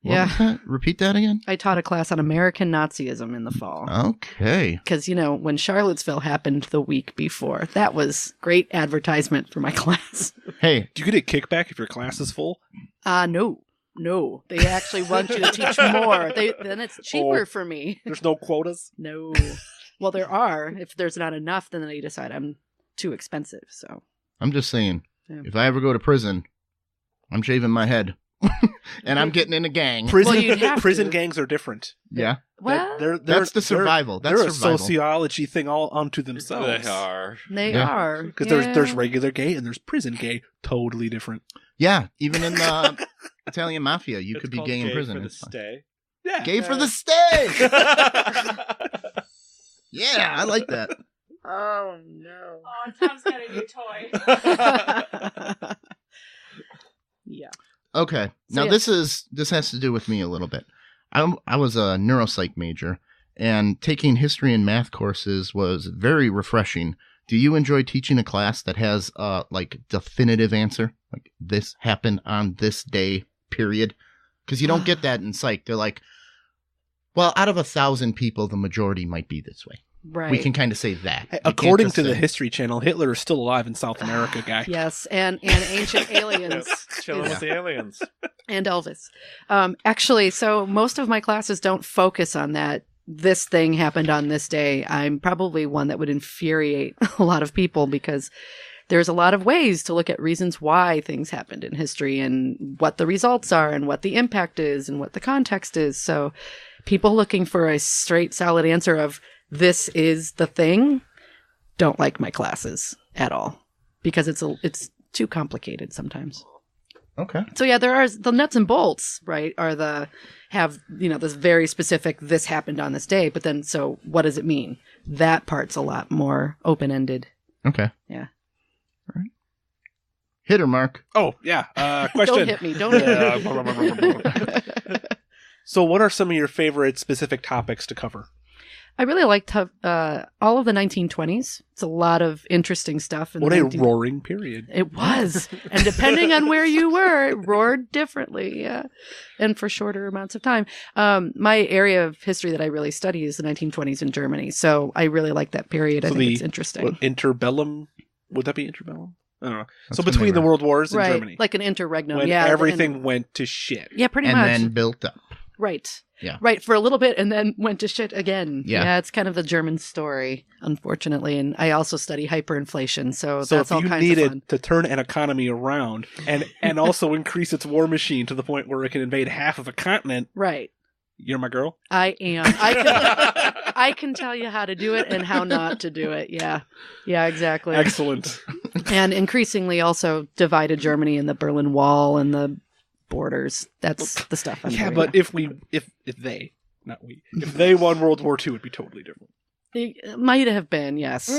Yeah. Was that? Repeat that again? I taught a class on American Nazism in the fall. Okay. Because, when Charlottesville happened the week before, that was great advertisement for my class. Hey. Do you get a kickback if your class is full? No. They actually want you to teach more. Then it's cheaper for me. There's no quotas? No. Well, there are. If there's not enough, then they decide I'm too expensive. So I'm just saying, Yeah. if I ever go to prison, I'm shaving my head. And I'm getting in a gang. Prison, Well, you'd have prison to. gangs are different. Yeah. well, That's the survival. They're That's a survival. sociology thing all unto themselves. They are. they Yeah. are Because there's regular gay and there's prison gay. Totally different. Yeah. Even in the Italian mafia, you could be called gay in prison. For the It's fine. stay. Yeah. Gay for the stay. Yeah, I like that. Oh no. Oh, Tom's got a new toy. Yeah. Okay. So, Now yeah. this has to do with me a little bit. I was a neuropsych major, and taking history and math courses was very refreshing. Do you enjoy teaching a class that has like definitive answer? Like this happened on this day, period? Because you don't get that in psych. They're like, well, out of 1,000 people, the majority might be this way. Right. We can kind of say that. Hey, You can't according just to the say- History Channel, Hitler is still alive in South America, guy. Yes, and ancient aliens. Chilling with the aliens. And Elvis. Actually, so most of my classes don't focus on that. This thing happened on this day. I'm probably one that would infuriate a lot of people because there's a lot of ways to look at reasons why things happened in history and what the results are and what the impact is and what the context is. So people looking for a straight, solid answer of this is the thing don't like my classes at all because it's too complicated sometimes. Okay. So yeah, there are the nuts and bolts, right? This very specific, this happened on this day, but then, so what does it mean? That part's a lot more open-ended. Okay. Yeah. All right. Hit her, Mark. Oh, yeah. Question. Don't hit me. Don't hit me. So what are some of your favorite specific topics to cover? I really liked all of the 1920s. It's a lot of interesting stuff. What a roaring period. It was. And depending on where you were, it roared differently. Yeah. And for shorter amounts of time. My area of history that I really study is the 1920s in Germany. So I really like that period. I think it's interesting. What, interbellum? Would that be interbellum? I don't know. That's So when between they the were- world wars in Right. Germany. Like an interregnum. When Yeah. everything went to shit. Yeah, pretty and much. then built up. Right. Yeah. Right, for a little bit and then went to shit again. Yeah. It's kind of the German story, unfortunately. And I also study hyperinflation, so So that's if all you kinds of fun. needed to turn an economy around and also increase its war machine to the point where it can invade half of a continent, Right. you're my girl? I am. I can tell you how to do it and how not to do it. Yeah. Yeah, exactly. Excellent. And increasingly also divided Germany and the Berlin Wall and the borders. That's the stuff I'm Yeah, doing. but if they, not we, if they won World War II, it'd be totally different. It might have been, yes.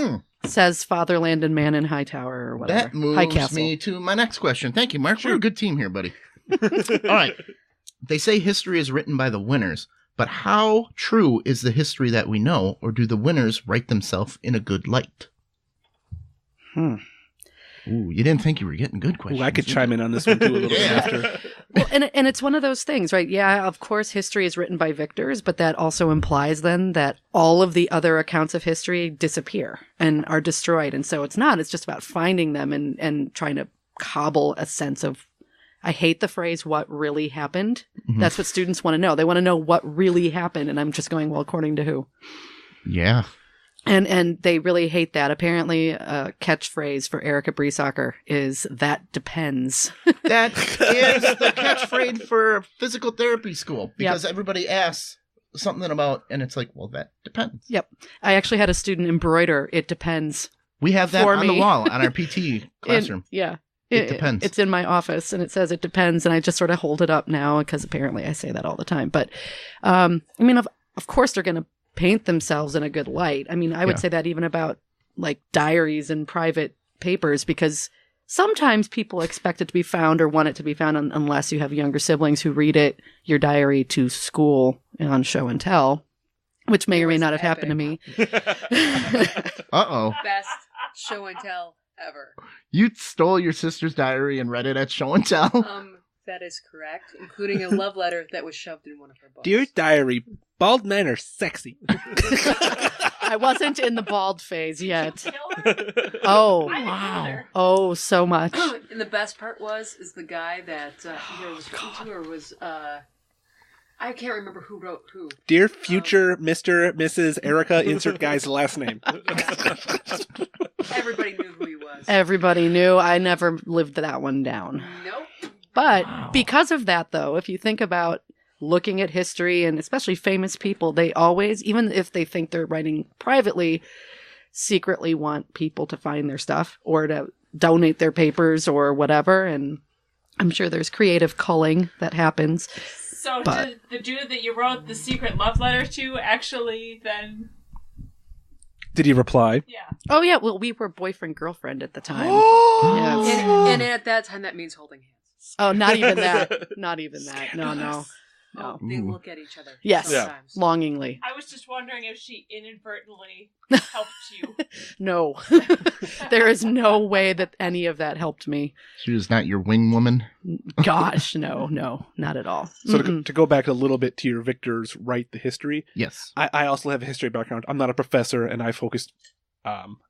Says Fatherland and Man in Hightower or whatever. That moves High Castle. me to my next question. Thank you, Mark. We're a good team here, buddy. All right. They say history is written by the winners, But how true is the history that we know, or do the winners write themselves in a good light? Ooh, you didn't think you were getting good questions. Ooh, I could chime in on this one too a little bit after. Well, and it's one of those things, right? Yeah, of course, history is written by victors, but that also implies then that all of the other accounts of history disappear and are destroyed. And so it's not. It's just about finding them and trying to cobble a sense of, I hate the phrase, what really happened. Mhm. That's what students want to know. They want to know what really happened. And I'm just going, well, according to who? Yeah. And they really hate that. Apparently, a catchphrase for Erika Briesacher is, that depends. That is the catchphrase for physical therapy school, because everybody asks something about, and it's like, well, that depends. Yep. I actually had a student embroider, it depends. We have that For on the me. wall on our PT classroom. It depends. It's in my office, and it says it depends, and I just sort of hold it up now because apparently I say that all the time. But, I mean, of course they're going to paint themselves in a good light. I mean, I would say that even about like diaries and private papers, because sometimes people expect it to be found or want it to be found unless you have younger siblings who read your diary to school on show and tell, which may or may not have happened to me. Uh-oh. Best show and tell ever. You stole your sister's diary and read it at show and tell? That is correct, including a love letter that was shoved in one of her books. Dear diary, bald men are sexy. I wasn't in the bald phase yet. Killer? Oh, I didn't either. Oh, so much. And the best part is the guy that either was written to or was I can't remember who wrote who. Dear future Mr. Mrs. Erika, insert guy's last name. Everybody knew who he was. Everybody knew. I never lived that one down. Nope. But because of that, though, if you think about looking at history and especially famous people, they always, even if they think they're writing privately, secretly want people to find their stuff or to donate their papers or whatever. And I'm sure there's creative culling that happens. So did the dude that you wrote the secret love letter to actually then... Did he reply? Yeah. Oh, yeah. Well, we were boyfriend-girlfriend at the time. Yes. And at that time, that means holding hands. Oh, not even that. Not even that. No. Oh, they look at each other. Yes. Sometimes. Longingly. I was just wondering if she inadvertently helped you. No. There is no way that any of that helped me. She was not your wing woman? Gosh, no, not at all. So to go back a little bit to your Victor's write the history. Yes. I also have a history background. I'm not a professor, and I focused,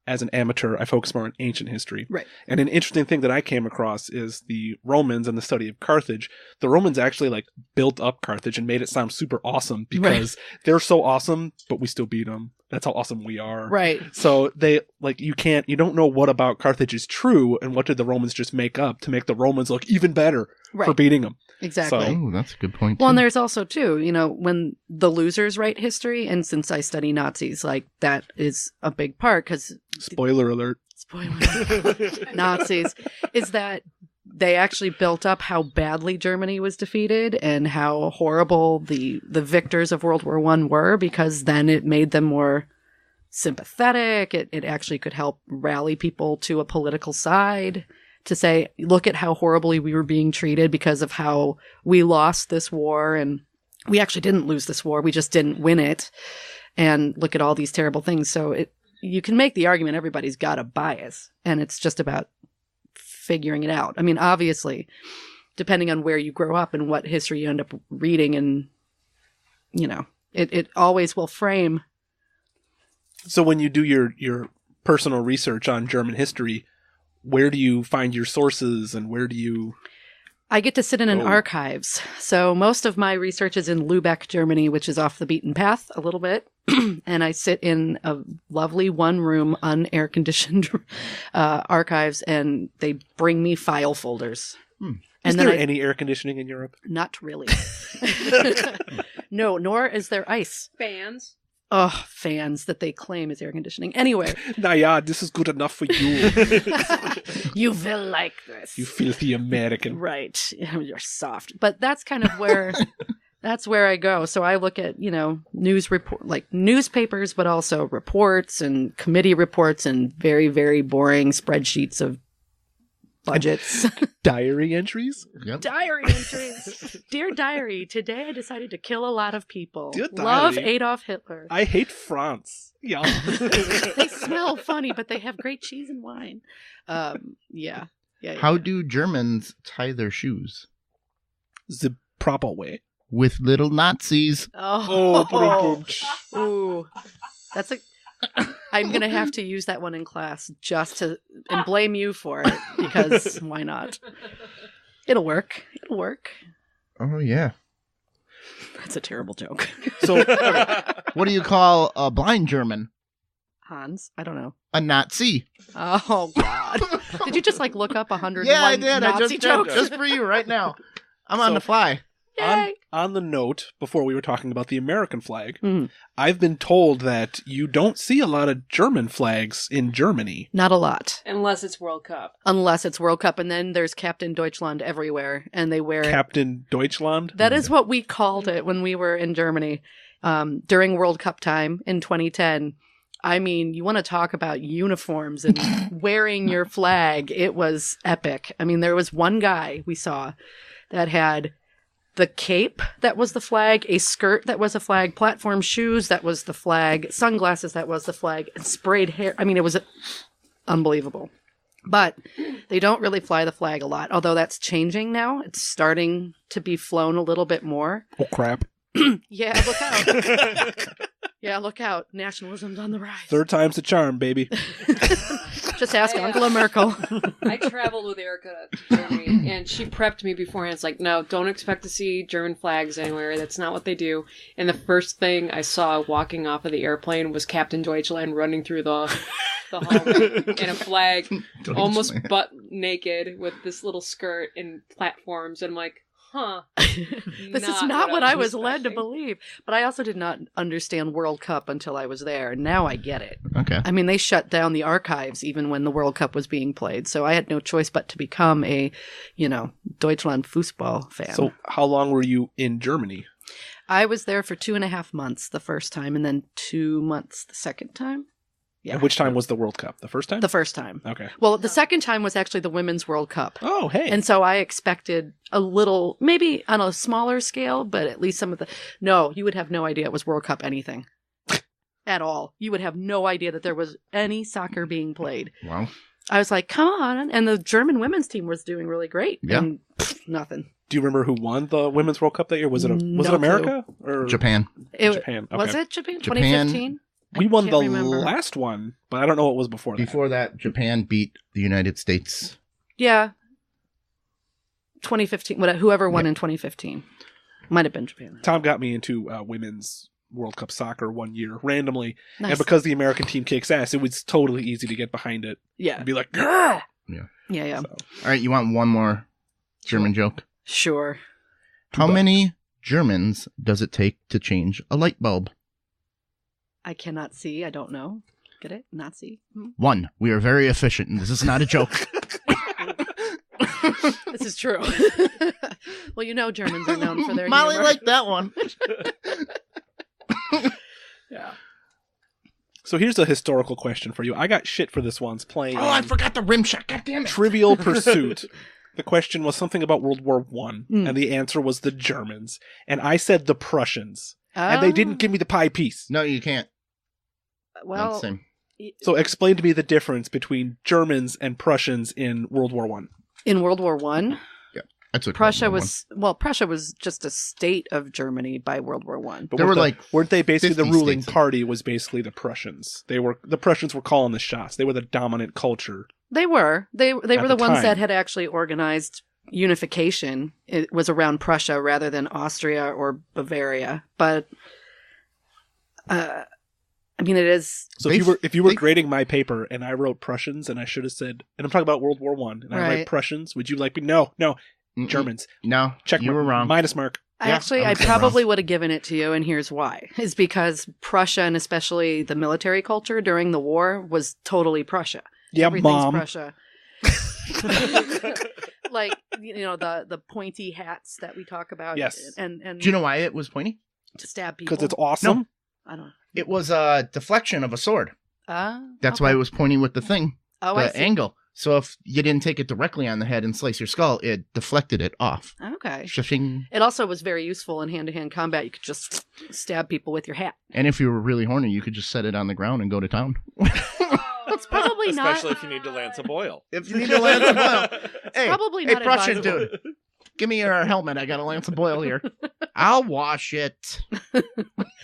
as an amateur, I focus more on ancient history. Right. And an interesting thing that I came across is the Romans and the study of Carthage. The Romans actually like built up Carthage and made it sound super awesome because they're so awesome, but we still beat them. That's how awesome we are. Right. So they like you don't know what about Carthage is true and what did the Romans just make up to make the Romans look even better for beating them. Exactly. So, Oh, that's a good point. Well, and too. there's also, too, when the losers write history, and since I study Nazis, like, that is a big part, because... Spoiler alert. Nazis, is that they actually built up how badly Germany was defeated and how horrible the victors of World War I were, because then it made them more sympathetic. It actually could help rally people to a political side. To say, look at how horribly we were being treated because of how we lost this war, and we actually didn't lose this war, we just didn't win it, and look at all these terrible things. So you can make the argument everybody's got a bias, and it's just about figuring it out. I mean, obviously, depending on where you grow up and what history you end up reading, and, it always will frame. So when you do your personal research on German history, where do you find your sources and where do you... I get to sit in an archives. So most of my research is in Lübeck, Germany, which is off the beaten path a little bit. And I sit in a lovely one-room, un-air-conditioned archives, and they bring me file folders. Is there any air conditioning in Europe? Not really. No, nor is there ice. Fans. Oh, fans that they claim is air conditioning. Anyway. Nah, this is good enough for you. You will like this. You filthy American. Right. You're soft. But that's kind of where... That's where I go. So I look at, newspapers, but also reports and committee reports and very, very boring spreadsheets of budgets. Diary entries? Yep. Diary entries. Dear diary, today I decided to kill a lot of people. Dear Love diary. Adolf Hitler. I hate France. Yeah. They smell funny, but they have great cheese and wine. Yeah. How do Germans tie their shoes? The proper way. With little Nazis. Oh. Ooh. That's I'm going to have to use that one in class and blame you for it, because why not? It'll work. Oh, yeah. That's a terrible joke. So, What do you call a blind German? Hans? I don't know. A Nazi. Oh, God. Did you just look up 101 Yeah, I did. Nazi I just jokes? did. Just for you right now. I'm on the fly. Yay. on the note, before we were talking about the American flag, Mhm. I've been told that you don't see a lot of German flags in Germany. Not a lot. Unless it's World Cup. Unless it's World Cup, and then there's Captain Deutschland everywhere, and they wear it. Captain Deutschland? That is what we called it when we were in Germany during World Cup time in 2010. I mean, you want to talk about uniforms and wearing your flag. It was epic. I mean, there was one guy we saw that had the cape that was the flag, a skirt that was a flag, platform shoes that was the flag, sunglasses that was the flag, and sprayed hair. I mean, it was unbelievable. But they don't really fly the flag a lot, although that's changing now. It's starting to be flown a little bit more. Oh, crap. Yeah, look out. Yeah, look out. Nationalism's on the rise. Third time's the charm, baby. Just ask Angela Merkel. I traveled with Erika to Germany, and she prepped me beforehand. It's like, no, don't expect to see German flags anywhere. That's not what they do. And the first thing I saw walking off of the airplane was Captain Deutschland running through the hallway in a flag, almost butt naked with this little skirt and platforms. And I'm like, huh. This is not what I was led to believe. But I also did not understand World Cup until I was there. Now I get it. Okay. I mean, they shut down the archives even when the World Cup was being played. So I had no choice but to become a, Deutschland Fußball fan. So how long were you in Germany? I was there for 2.5 months the first time, and then 2 months the second time. Yeah. And which time was the World Cup? The first time? The first time. Okay. Well, the second time was actually the Women's World Cup. Oh, hey. And so I expected a little, maybe on a smaller scale, but at least some of no, you would have no idea it was World Cup anything. At all. You would have no idea that there was any soccer being played. Wow. I was like, come on. And the German women's team was doing really great. Yeah. And nothing. Do you remember who won the Women's World Cup that year? Was it No America? Or Japan. Japan. Okay. Was it Japan? Japan. 2015? We won the remember. last one, but I don't know what was before that. Before that, Japan beat the United States. Yeah. 2015. Whoever won in 2015. Might have been Japan. Tom got me into Women's World Cup soccer one year randomly, Nice. and because the American team kicks ass, it was totally easy to get behind it Yeah. and be like, girl. Yeah. So, All right, you want one more German joke? Sure. How many Germans does it take to change a light bulb? I cannot see. I don't know. Get it? Not see. 1. We are very efficient, and this is not a joke. This is true. Well, Germans are known for their Molly humor. liked that one. yeah. So here's a historical question for you. I got shit for this once playing Oh, I forgot the rim shot. God damn it. Trivial Pursuit. The question was something about World War One, Mm. and the answer was the Germans. And I said the Prussians. And they didn't give me the pie piece. No, you can't. Not the Well, same. So explain to me the difference between Germans and Prussians in World War One. in World War One, That's what Prussia was just a state of Germany by World War One. But There were weren't they basically the 50 ruling states. party was basically the Prussians. The Prussians were calling the shots. They were the dominant culture. They were the the ones time. that had actually organized unification. It was around Prussia rather than Austria or Bavaria. But I mean, it is. So They- if you were they- grading my paper and I wrote Prussians and I should have said, and I'm talking about World War One, and I Right. write Prussians, would you like me? No, Mm-mm. Germans. No, Check you were wrong. Minus mark. Yeah, I I was probably would have given it to you, and here's why. Is because Prussia, and especially the military culture during the war, was totally Prussia. Yeah, Everything's Mom. Prussia. Like, the pointy hats that we talk about. Yes. And Do you know why it was pointy? to stab people. Because it's awesome. I don't know. It was a deflection of a sword. That's okay. why it was pointing with the thing, Oh, I the see. angle. So if you didn't take it directly on the head and slice your skull, it deflected it off. Okay. Shifting. It also was very useful in hand-to-hand combat. You could just stab people with your hat. And if you were really horny, you could just set it on the ground and go to town. That's probably Especially not. if you need to lance a boil. If you need to lance a boil. Hey, probably hey, not Prussian advisable. dude. Give me your helmet. I got to lance a boil here. I'll wash it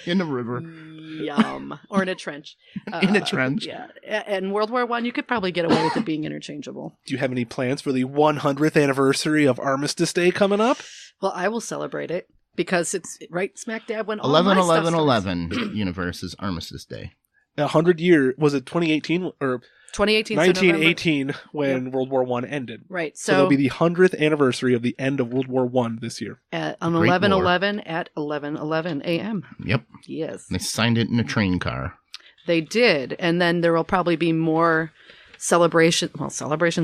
in the river. Yum. Or in a trench. In a trench. Yeah. And World War I, you could probably get away with it being interchangeable. Do you have any plans for the 100th anniversary of Armistice Day coming up? Well, I will celebrate it because it's right smack dab when all my stuff starts. 11/11/11 universe is Armistice Day. 100 year, was it 2018 or 2018? 1918 when World War I ended? Right. So it'll be the 100th anniversary of the end of World War I this year. On 11/11 at 11:11 a.m. Yep. Yes. They signed it in a train car. They did. And then there will probably be more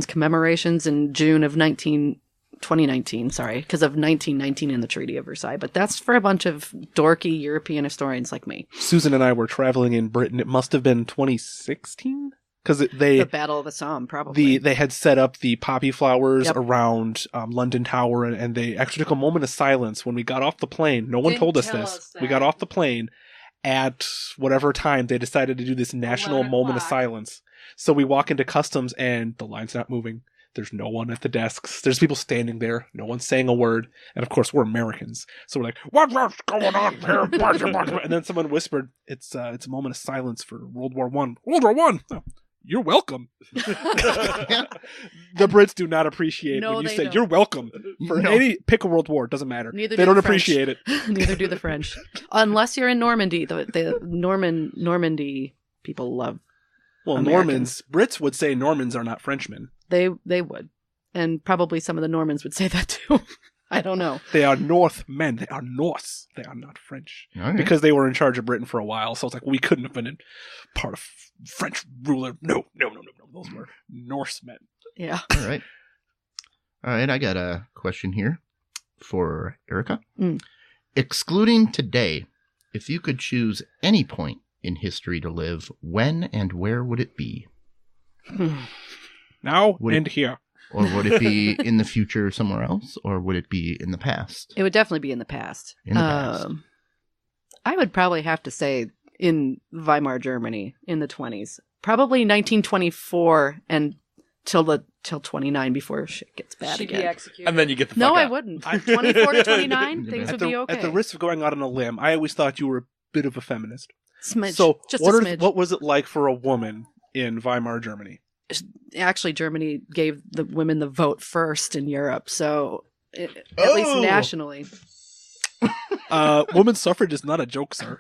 commemorations in June of 2019, because of 1919 in the Treaty of Versailles. But that's for a bunch of dorky European historians like me. Susan and I were traveling in Britain. It must have been 2016? Because The Battle of the Somme, probably. they had set up the poppy flowers around London Tower, and they actually took a moment of silence when we got off the plane. No one Didn't told us tell this. us that. We got off the plane at whatever time they decided to do this national 11 moment of o'clock. silence. So we walk into customs, and the line's not moving. There's no one at the desks. There's people standing there. No one's saying a word. And of course, we're Americans. So we're like, what's going on here? And then someone whispered, it's a moment of silence for World War I. World War I? Oh, you're welcome. The Brits do not appreciate No, when you they say don't. you're welcome for No. any pick a world war. It doesn't matter. Neither they do don't the French. appreciate it. Neither do the French. Unless you're in Normandy. The Normandy people love. Well, Americans. Brits would say Normans are not Frenchmen. They would. And probably some of the Normans would say that too. I don't know. They are Northmen. They are Norse. They are not French. Okay. Because they were in charge of Britain for a while. So it's like, we couldn't have been in part of French ruler. No. Those were Norsemen. Yeah. All right. I got a question here for Erika. Excluding today, if you could choose any point in history to live, when and where would it be? Now Would and here. Or would it be in the future somewhere else? Or would it be in the past? It would definitely be in the past. In the past. I would probably have to say in Weimar, Germany in the 20s. Probably 1924 and till 29 before shit gets bad She'd be again. executed. And then you get the fuck No, I out. wouldn't. 24 to 29, things would be okay. At the risk of going out on a limb, I always thought you were a bit of a feminist. Smidge. So just what a smidge. what was it like for a woman in Weimar, Germany? Actually, Germany gave the women the vote first in Europe, so at least nationally. Women's suffrage is not a joke, sir.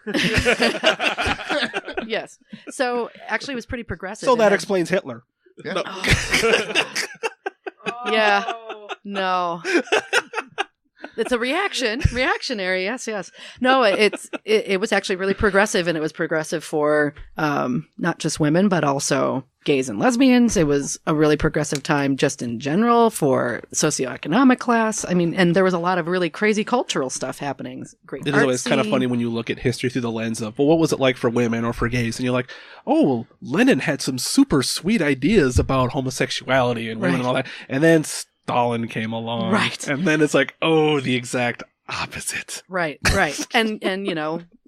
Yes. So actually, it was pretty progressive. So It that had- explains Hitler. Yeah. No. Yeah. Oh. No. It's a reactionary. Yes. No, it was actually really progressive, and it was progressive for not just women, but also gays and lesbians. It was a really progressive time just in general for socioeconomic class. I mean, and there was a lot of really crazy cultural stuff happening. Great It is art always kind of scene. funny when you look at history through the lens of, well, what was it like for women or for gays? And you're like, oh, well, Lenin had some super sweet ideas about homosexuality and women Right. and all that. And then Stalin came along. Right. And then it's like, oh, the exact opposite. Right. and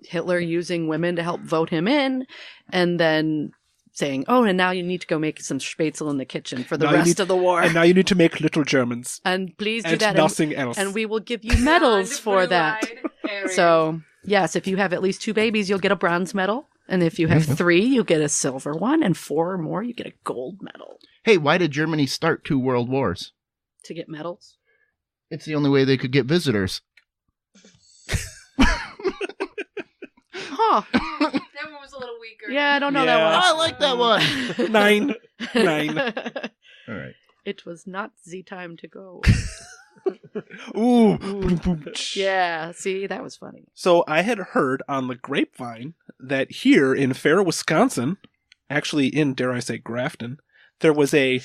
Hitler using women to help vote him in, and then saying, oh, and now you need to go make some spätzle in the kitchen for the Now you rest need- of the war. And now you need to make little Germans. And please do And that. nothing else. And we will give you medals for that. So, yes, if you have at least 2 babies, you'll get a bronze medal. And if you have 3, you get a silver one. And 4 or more, you get a gold medal. Hey, why did Germany start 2 world wars? To get medals? It's the only way they could get visitors. Huh. That one was a little weaker. Yeah, I don't know Yeah. that I like that one. 9. one. All right. It was not the time to go. Ooh. Boom, boom. Yeah, see, that was funny. So I had heard on the grapevine that here in Fair, Wisconsin, actually in, dare I say, Grafton, there was a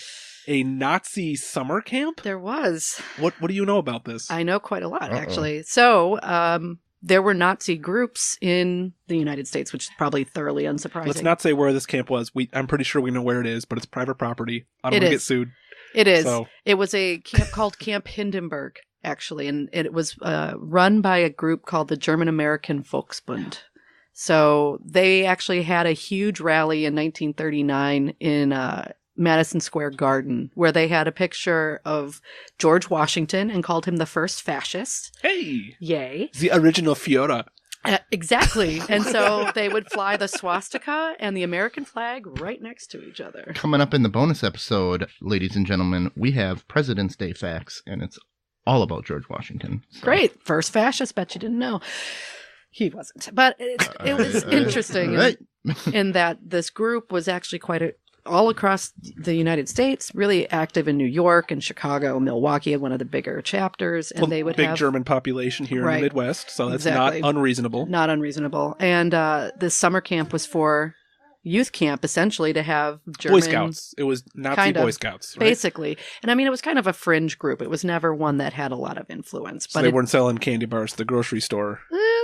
Nazi summer camp. There was. What do you know about this? I know quite a lot, Uh-oh. actually. So, there were Nazi groups in the United States, which is probably thoroughly unsurprising. Let's not say where this camp was. I'm pretty sure we know where it is, but it's private property. I don't want to get sued. It is. So. It was a camp called Camp Hindenburg, actually, and it was run by a group called the German American Volksbund. So they actually had a huge rally in 1939 in Madison Square Garden, where they had a picture of George Washington and called him the first fascist. Hey! Yay. The original Fiora. Exactly. And so they would fly the swastika and the American flag right next to each other. Coming up in the bonus episode, ladies and gentlemen, we have President's Day facts, and it's all about George Washington. So. Great. First fascist. Bet you didn't know. He wasn't. But it was interesting in that this group was actually all across the United States, really active in New York and Chicago. Milwaukee had one of the bigger chapters, and they would big have German population here in the Midwest, so that's exactly. not unreasonable. Not unreasonable. And this summer camp was for youth camp, essentially, to have German Boy Scouts. It was Nazi Boy Scouts, right? Basically. And I mean, it was kind of a fringe group. It was never one that had a lot of influence. So they weren't selling candy bars at the grocery store.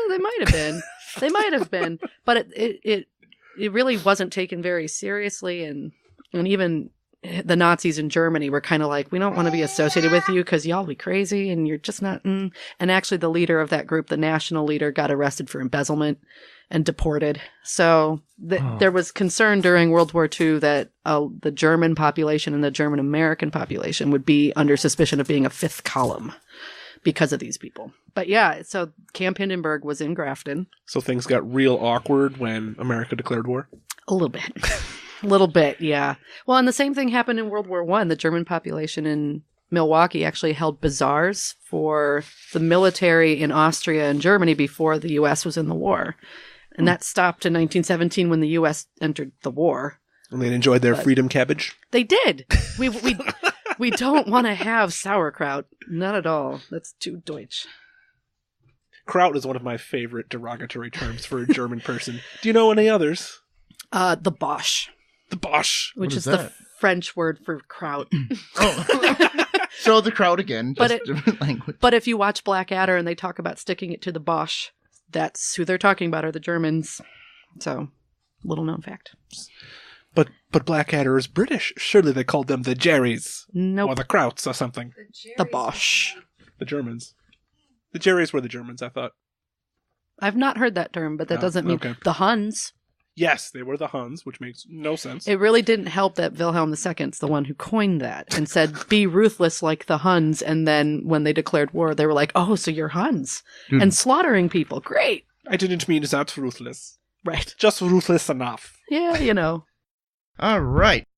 They might have been. They might have been. But it really wasn't taken very seriously, and even the Nazis in Germany were kind of like, we don't want to be associated with you because y'all be crazy and you're just not. And actually the leader of that group, the national leader, got arrested for embezzlement and deported. So there was concern during World War II that the German population and the German American population would be under suspicion of being a fifth column because of these people. But yeah, so Camp Hindenburg was in Grafton. So things got real awkward when America declared war? A little bit. A little bit, yeah. Well, and the same thing happened in World War I. The German population in Milwaukee actually held bazaars for the military in Austria and Germany before the U.S. was in the war. And that stopped in 1917 when the U.S. entered the war. And they enjoyed their freedom cabbage? They did. We don't want to have sauerkraut. Not at all. That's too Deutsch. Kraut is one of my favorite derogatory terms for a German person. Do you know any others? The Bosch. The Bosch. Which is the French word for kraut. So the crowd again, just but different language. But if you watch Blackadder and they talk about sticking it to the Bosch, that's who they're talking about, are the Germans. So, little known fact. But Blackadder is British. Surely they called them the Jerrys. Nope. Or the Krauts or something. The Bosch. The Germans. The Jerrys were the Germans, I thought. I've not heard that term, but that doesn't mean the Huns. Yes, they were the Huns, which makes no sense. It really didn't help that Wilhelm II's the one who coined that and said, be ruthless like the Huns. And then when they declared war, they were like, oh, so you're Huns. And slaughtering people. Great. I didn't mean that ruthless. Right. Just ruthless enough. Yeah, you know. All right.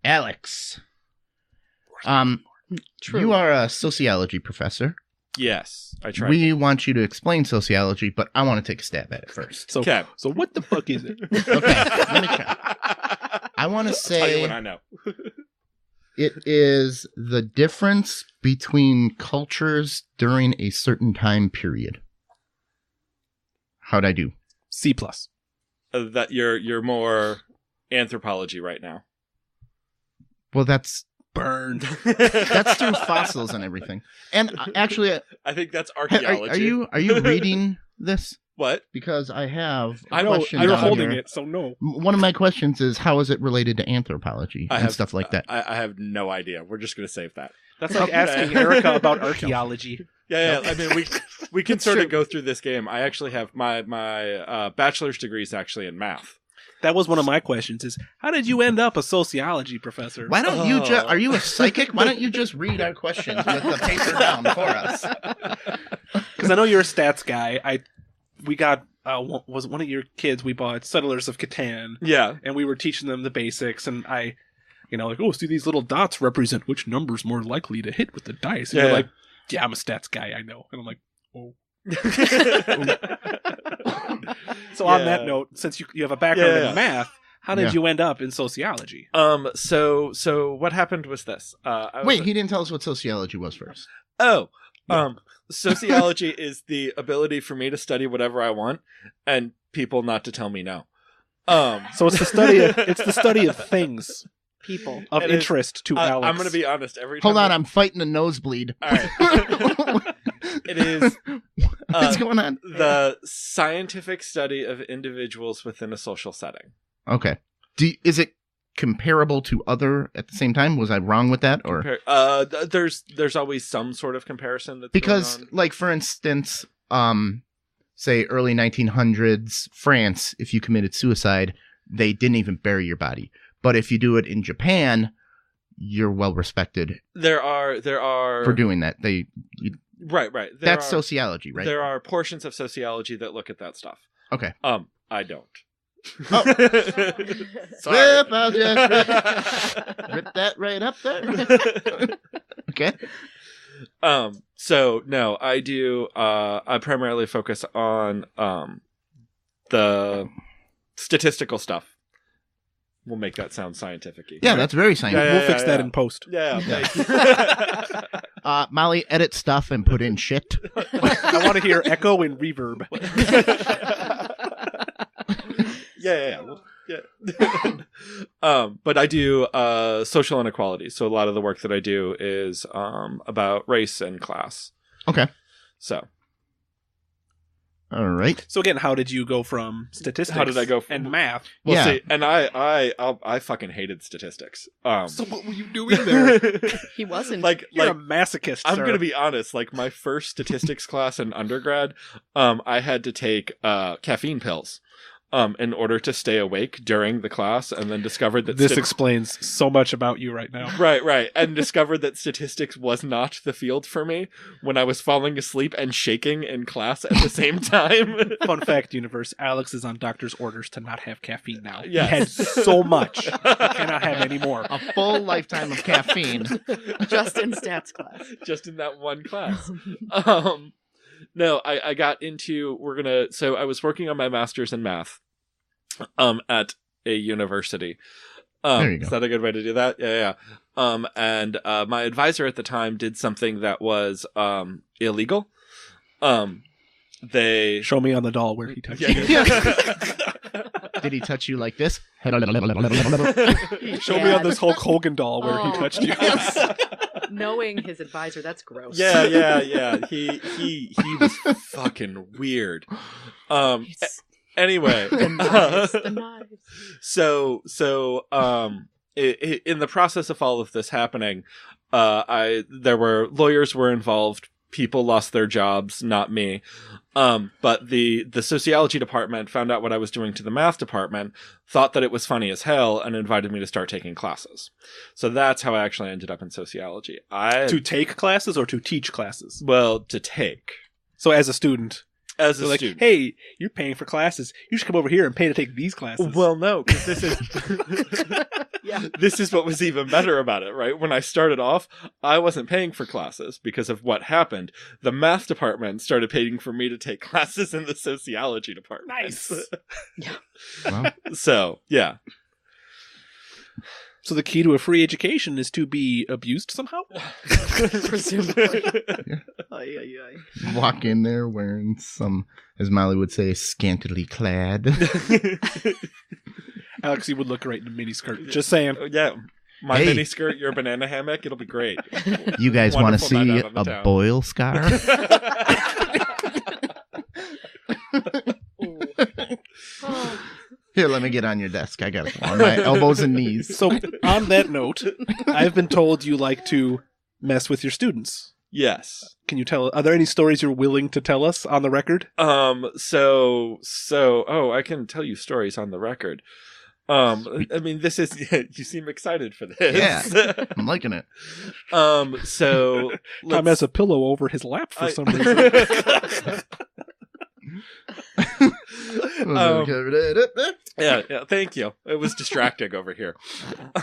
Alex. True. You are a sociology professor. Yes, I tried. We want you to explain sociology, but I want to take a stab at it first. So what the fuck is it? Okay, let me try. I want to say I'll tell you what I know. it is the difference between cultures during a certain time period. How'd I do? C+. That you're more anthropology right now. Well, that's burned. That's through fossils and everything. And actually, I think that's archaeology. Are you reading this? What? Because I have a I know question you're down holding here. it, so no. One of my questions is, how is it related to anthropology and stuff like that? I have no idea. We're just going to save that. That's like asking Erika about archaeology. Yeah. I mean, we can sort of go through this game. I actually have my bachelor's degree is actually in math. That was one of my questions is, how did you end up a sociology professor? Why don't you just, are you a psychic? Why don't you just read our questions with the paper down for us? Because I know you're a stats guy. We got, was one of your kids, we bought Settlers of Catan. Yeah. And we were teaching them the basics, and see these little dots represent which number's more likely to hit with the dice. And you're like, yeah, I'm a stats guy, I know. And I'm like, oh. So on that note, since you have a background in math, how did you end up in sociology? So what happened was this. Wait, he didn't tell us what sociology was first. Sociology is the ability for me to study whatever I want and people not to tell me no. So it's the study of things, people of interest to Alex. I'm going to be honest. Every time Hold on, I'm fighting a nosebleed. All right. It is What's going on? The scientific study of individuals within a social setting. Okay. Is it comparable to other at the same time? Was I wrong with that? Or there's always some sort of comparison that's because, going on. like, for instance, say early 1900s France, if you committed suicide, they didn't even bury your body. But if you do it in Japan, you're well respected. There are for doing that. Right. That's sociology, right? There are portions of sociology that look at that stuff. Okay. I don't. Oh. Sorry. Yep, I'll just rip that right up there. Okay. So no, I do. I primarily focus on the statistical stuff. We'll make that sound scientific-y. Yeah, that's very scientific. We'll fix that in post. Yeah. Thank you. Molly, edit stuff and put in shit. I want to hear echo and reverb. Yeah. But I do social inequality. So a lot of the work that I do is about race and class. Okay. So. All right. So again, how did you go from statistics? How did I go from and math? Well, Yeah. see, and I fucking hated statistics. So what were you doing there? He wasn't. You're a masochist. I'm sir. gonna be honest. Like my first statistics class in undergrad, I had to take caffeine pills. In order to stay awake during the class, and then discovered that this explains so much about you right now. Right, and discovered that statistics was not the field for me when I was falling asleep and shaking in class at the same time. Fun fact, universe: Alex is on doctor's orders to not have caffeine now. Yes. He had so much, he cannot have any more. A full lifetime of caffeine. just in stats class. Just in that one class. No, I got into so I was working on my master's in math at a university. There you go. Is that a good way to do that? Yeah. And my advisor at the time did something that was illegal. They Show me on the doll where he touched you. Did he touch you like this? Show me on this Hulk Hogan doll where he touched you. Yes. Knowing his advisor, that's gross. Yeah. He was fucking weird. Anyway, The knives. so in the process of all of this happening, lawyers were involved. People lost their jobs, not me. But the sociology department found out what I was doing to the math department, thought that it was funny as hell, and invited me to start taking classes. So that's how I actually ended up in sociology. To take classes or to teach classes? Well, to take. So as a student. As a They're like, student. hey, you're paying for classes. You should come over here and pay to take these classes. Well, no, because this is Yeah. this is what was even better about it, right? When I started off, I wasn't paying for classes because of what happened. The math department started paying for me to take classes in the sociology department. Nice. Well, So, yeah. So the key to a free education is to be abused somehow? Presumably. walk in there wearing some, as Molly would say, scantily clad. Alex, you would look great in a miniskirt. Just saying. Yeah. My Hey. miniskirt, your banana hammock, it'll be great. You guys want to Wonderful night see out on the a town. boil scar? Here, let me get on your desk. I got it on my elbows and knees. So, on that note, I've been told you like to mess with your students. Yes. Can you tell? Are there any stories you're willing to tell us on the record? I can tell you stories on the record. I mean, this is, you seem excited for this. Yeah. I'm liking it. So Tom has a pillow over his lap for some reason. Yeah, thank you. It was distracting over here.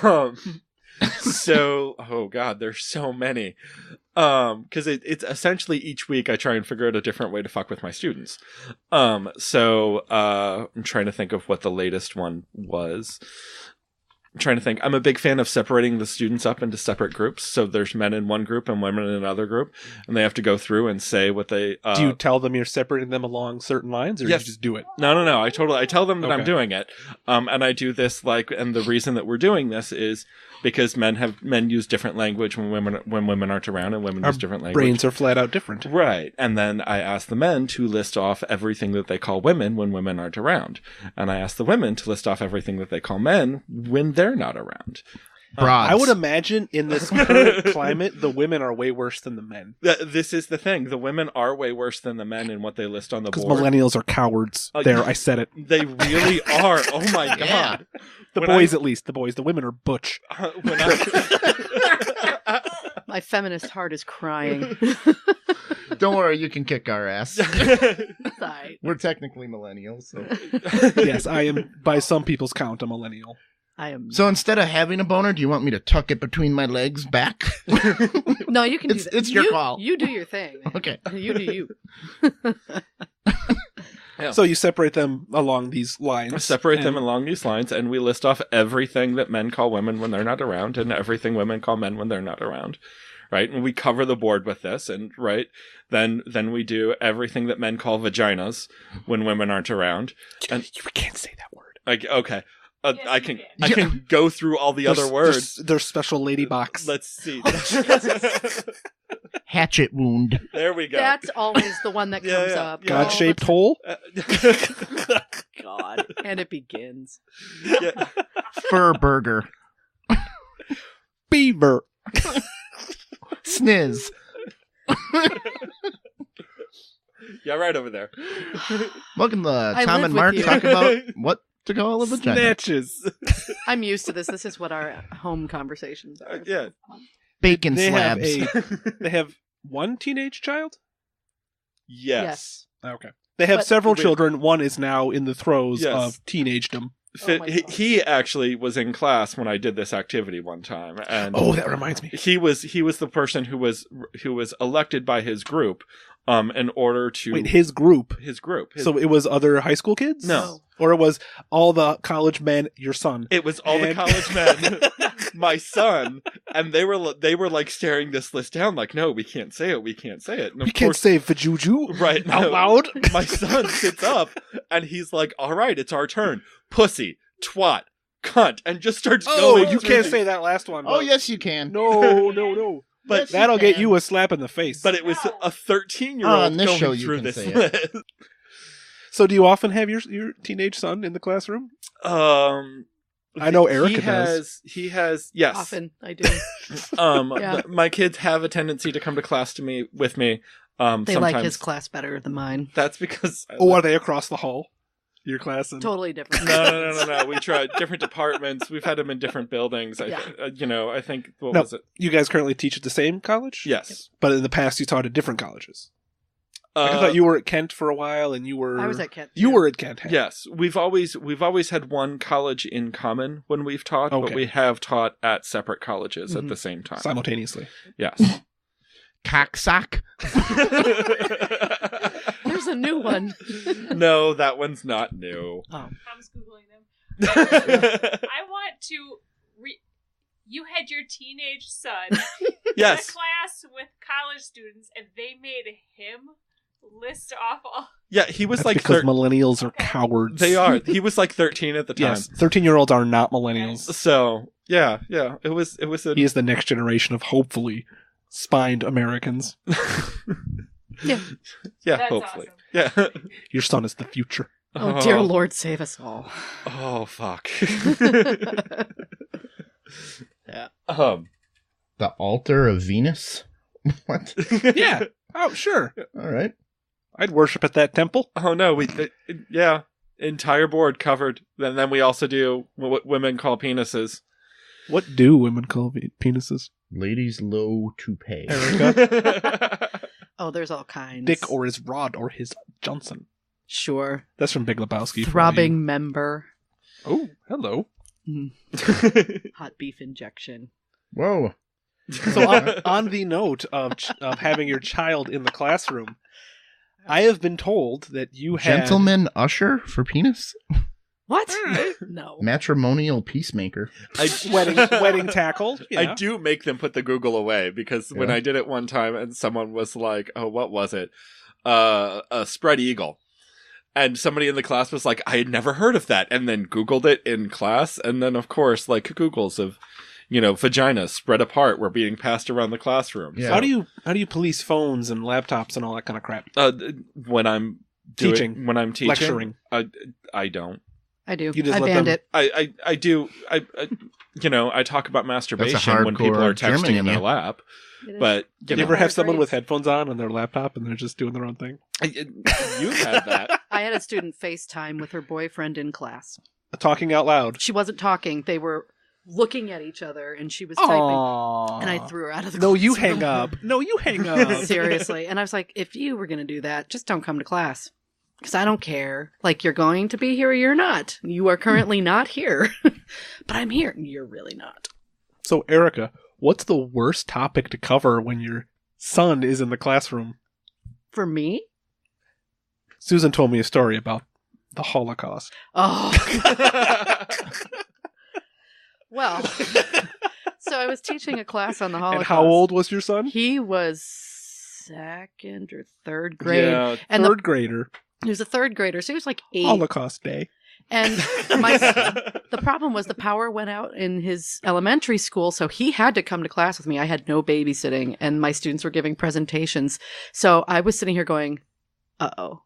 Oh God, there's so many. Because it's essentially each week I try and figure out a different way to fuck with my students. I'm trying to think of what the latest one was. I'm trying to think. I'm a big fan of separating the students up into separate groups. So there's men in one group and women in another group, and they have to go through and say what they. Do you tell them you're separating them along certain lines, or Yes. you just do it? No. I tell them that I'm Okay. doing it. And I do this and the reason that we're doing this is because men use different language when women aren't around, and women use different language. Brains are flat out different. Right. And then I asked the men to list off everything that they call women when women aren't around. And I asked the women to list off everything that they call men when they're not around. Broads. I would imagine in this current climate, the women are way worse than the men. This is the thing. The women are way worse than the men in what they list on the Because board. millennials are cowards. There, I said it. They really are. Oh my God. The When boys, at least. The boys. The women are butch. When I... My feminist heart is crying. Don't worry, you can kick our ass. Sorry. We're technically millennials. So. Yes, I am, by some people's count, a millennial. I am. So instead of having a boner, do you want me to tuck it between my legs back? No, you can do It's- that. it's your call. You do your thing. Man. Okay. You do you. Yeah. So you separate them along these lines. Separate them along these lines, and we list off everything that men call women when they're not around, and everything women call men when they're not around. Right? And we cover the board with this, and then we do everything that men call vaginas when women aren't around. And You can't say that word. okay. Yes, I you can can. I can go through all the other words. There's special lady box. Let's see. Hatchet wound. There we go. That's always the one that Yeah, comes yeah, up. yeah. God-shaped hole. God. And it begins. Yeah. Fur burger. Beaver. Sniz. Yeah, right over there. Welcome to I Tom live and with Mark you. talk about what to call a vagina. Snatches. I'm used to this. This is what our home conversations are. Yeah. Bacon They have slabs. They have one teenage child? Yes. Okay. They have But- several Wait. children. One is now in the throes Yes. of teenagedom. Oh my God. He actually was in class when I did this activity one time, and Oh, that reminds me. he was the person who was elected by his group, in order to Wait, his group. his group. So it was other high school kids? No. Or it was all the college men, your son? It was all the And- college men, my son, and they were like staring this list down, like, no, we can't say it, we can't say it. And of We can't course, say vajuju right out no, loud. my son sits up and he's like, all right, it's our turn. Pussy, twat, cunt, and just starts Oh, going. you through can't these- say that last one. Oh, yes, you can. No. But Yes, That'll you get can. you a slap in the face. But it was a 13-year-old On this going show you through can this say it. list. So do you often have your teenage son in the classroom? I know Erika does. He has yes. Often I do. Yeah. My kids have a tendency to come to class with me. They sometimes. like his class better than mine. That's because Oh, are they across the hall? Your class? And... Totally different. No. We tried different departments. We've had them in different buildings. I think what No. was it? You guys currently teach at the same college? Yes. But in the past you taught at different colleges. I thought you were at Kent for a while, and you were. I was at Kent. You too. were at Kent. Yes, we've always had one college in common when we've taught, but Okay. we have taught at separate colleges at Mhm. the same time. Simultaneously. Yes. Cocksock. There's a new one. No, that one's not new. Oh. I was Googling them. I want to. You had your teenage son in a Yes. class with college students, and they made him list off all. Yeah, he was That's like because millennials are cowards. They are. He was like 13 at the time. Yes, 13-year-olds are not millennials. So yeah. It was a He is the next generation of hopefully spined Americans. Yeah. yeah, That's hopefully. awesome. Yeah. Your son is the future. Oh, dear Lord, save us all. Oh fuck. Yeah. The The altar of Venus? What? Yeah. Oh, sure. All right. I'd worship at that temple. Oh no, yeah, entire board covered. Then we also do what women call penises. What do women call penises? Ladies low toupee. Erica? Oh, there's all kinds. Dick or his Rod or his Johnson. Sure. That's from Big Lebowski. Throbbing member. Oh, hello. Hot beef injection. Whoa. So on the note of having your child in the classroom, I have been told that you had... Gentleman usher for penis? What? No. Matrimonial peacemaker. wedding tackle. I do make them put the Google away because when Yeah. I did it one time and someone was like, oh, what was it? A spread eagle. And somebody in the class was like, I had never heard of that. And then Googled it in class. And then, of course, like Googles of, vaginas spread apart were being passed around the classroom. Yeah. So, How do you police phones and laptops and all that kind of crap? when I'm Teaching. when I'm teaching, Lecturing. I don't. I do. You just I let banned them- it. I do. I talk about masturbation when people hardcore are texting German, in their you know. lap. It is. But Do you ever have someone with headphones on their laptop and they're just doing their own thing? you've had that. I had a student FaceTime with her boyfriend in class. Talking out loud. She wasn't talking. They were looking at each other, and she was typing. And I threw her out of the No, you classroom. hang up. No, you hang up. Seriously. And I was like, if you were going to do that, just don't come to class. Because I don't care. Like, you're going to be here or you're not. You are currently not here. But I'm here. You're really not. So, Erika, what's the worst topic to cover when your son is in the classroom? For me? Susan told me a story about the Holocaust. Oh. Well, so I was teaching a class on the Holocaust. And how old was your son? He was second or third grade. Yeah. And Third grader. he was a third grader, so he was like 8. Holocaust Day. And the problem was the power went out in his elementary school, so he had to come to class with me. I had no babysitting, and my students were giving presentations. So I was sitting here going, uh-oh.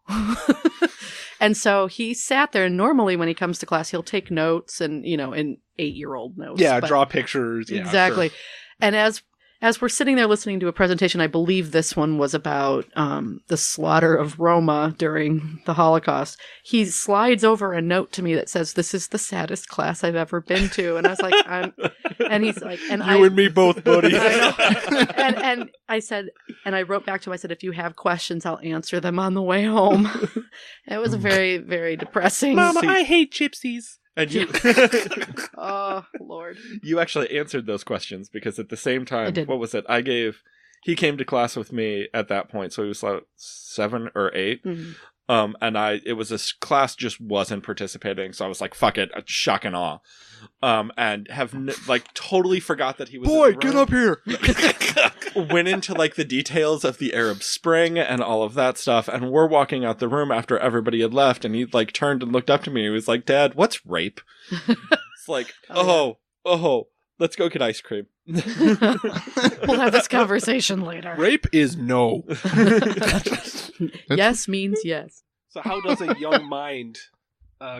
And so he sat there, and normally when he comes to class, he'll take notes and, in 8-year-old notes. Yeah, but- draw pictures. Yeah, exactly. sure. And as we're sitting there listening to a presentation, I believe this one was about the slaughter of Roma during the Holocaust. He slides over a note to me that says, "This is the saddest class I've ever been to." And I was like, and he's like, and You and me both, buddy. I know. And I said, and I wrote back to him, I said, if you have questions, I'll answer them on the way home. It was very, very depressing. Mama, I hate gypsies. And you, Oh, Lord. you actually answered those questions because at the same I time, did. what was it? He came to class with me at that point, so he was like 7 or 8. Mhm. And it was this class just wasn't participating, so I was like, "Fuck it, shock and awe," and have totally forgot that he was. Boy, in the get room. up here. Went into the details of the Arab Spring and all of that stuff, and we're walking out the room after everybody had left, and he turned and looked up to me. And he was like, "Dad, what's rape?" It's like, oh, let's go get ice cream. We'll have this conversation later. Rape is no. Yes means yes. So how does a young mind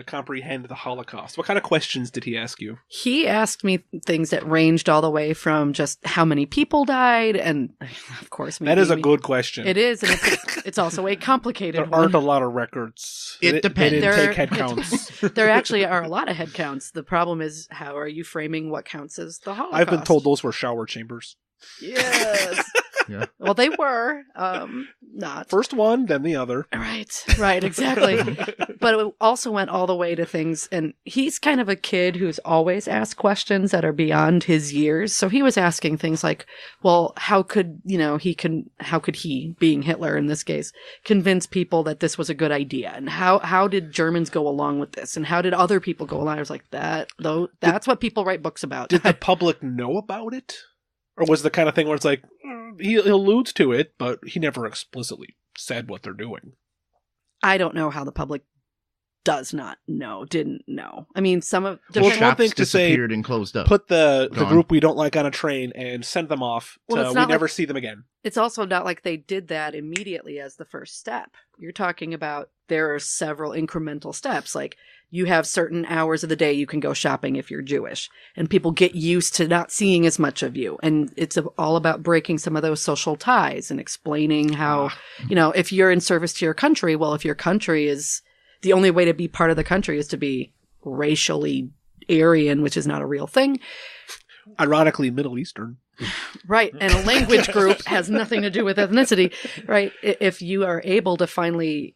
comprehend the Holocaust? What kind of questions did he ask you? He asked me things that ranged all the way from just how many people died, and of course, That is a good question. It is, and it's also a complicated There one. aren't a lot of records. It depends. They didn't There- take head counts. There actually are a lot of head counts. The problem is, how are you framing what counts as the Holocaust? I've been told those were shower chambers. Yes. Yeah. Well, they were not. First one, then the other. Right, exactly. But it also went all the way to things, and he's kind of a kid who's always asked questions that are beyond his years. So he was asking things like, well, how could he, being Hitler in this case, convince people that this was a good idea? And how did Germans go along with this? And how did other people go along? I was like, that's what people write books about. Did the public know about it? Or was the kind of thing where it's like, he alludes to it, but he never explicitly said what they're doing? I don't know how the public didn't know. I mean, some of Well, depend- one Shops thing to say, disappeared and closed up. Put the Gone. group we don't like on a train and send them off. Well, To, it's we not never like- see them again. it's also not like they did that immediately as the first step. You're talking about there are several incremental steps. Like, you have certain hours of the day you can go shopping if you're Jewish, and people get used to not seeing as much of you. And it's all about breaking some of those social ties and explaining how, if you're in service to your country, well, if your country is the only way to be part of the country is to be racially Aryan, which is not a real thing. Ironically, Middle Eastern. Right. And a language group has nothing to do with ethnicity, right? If you are able to finally,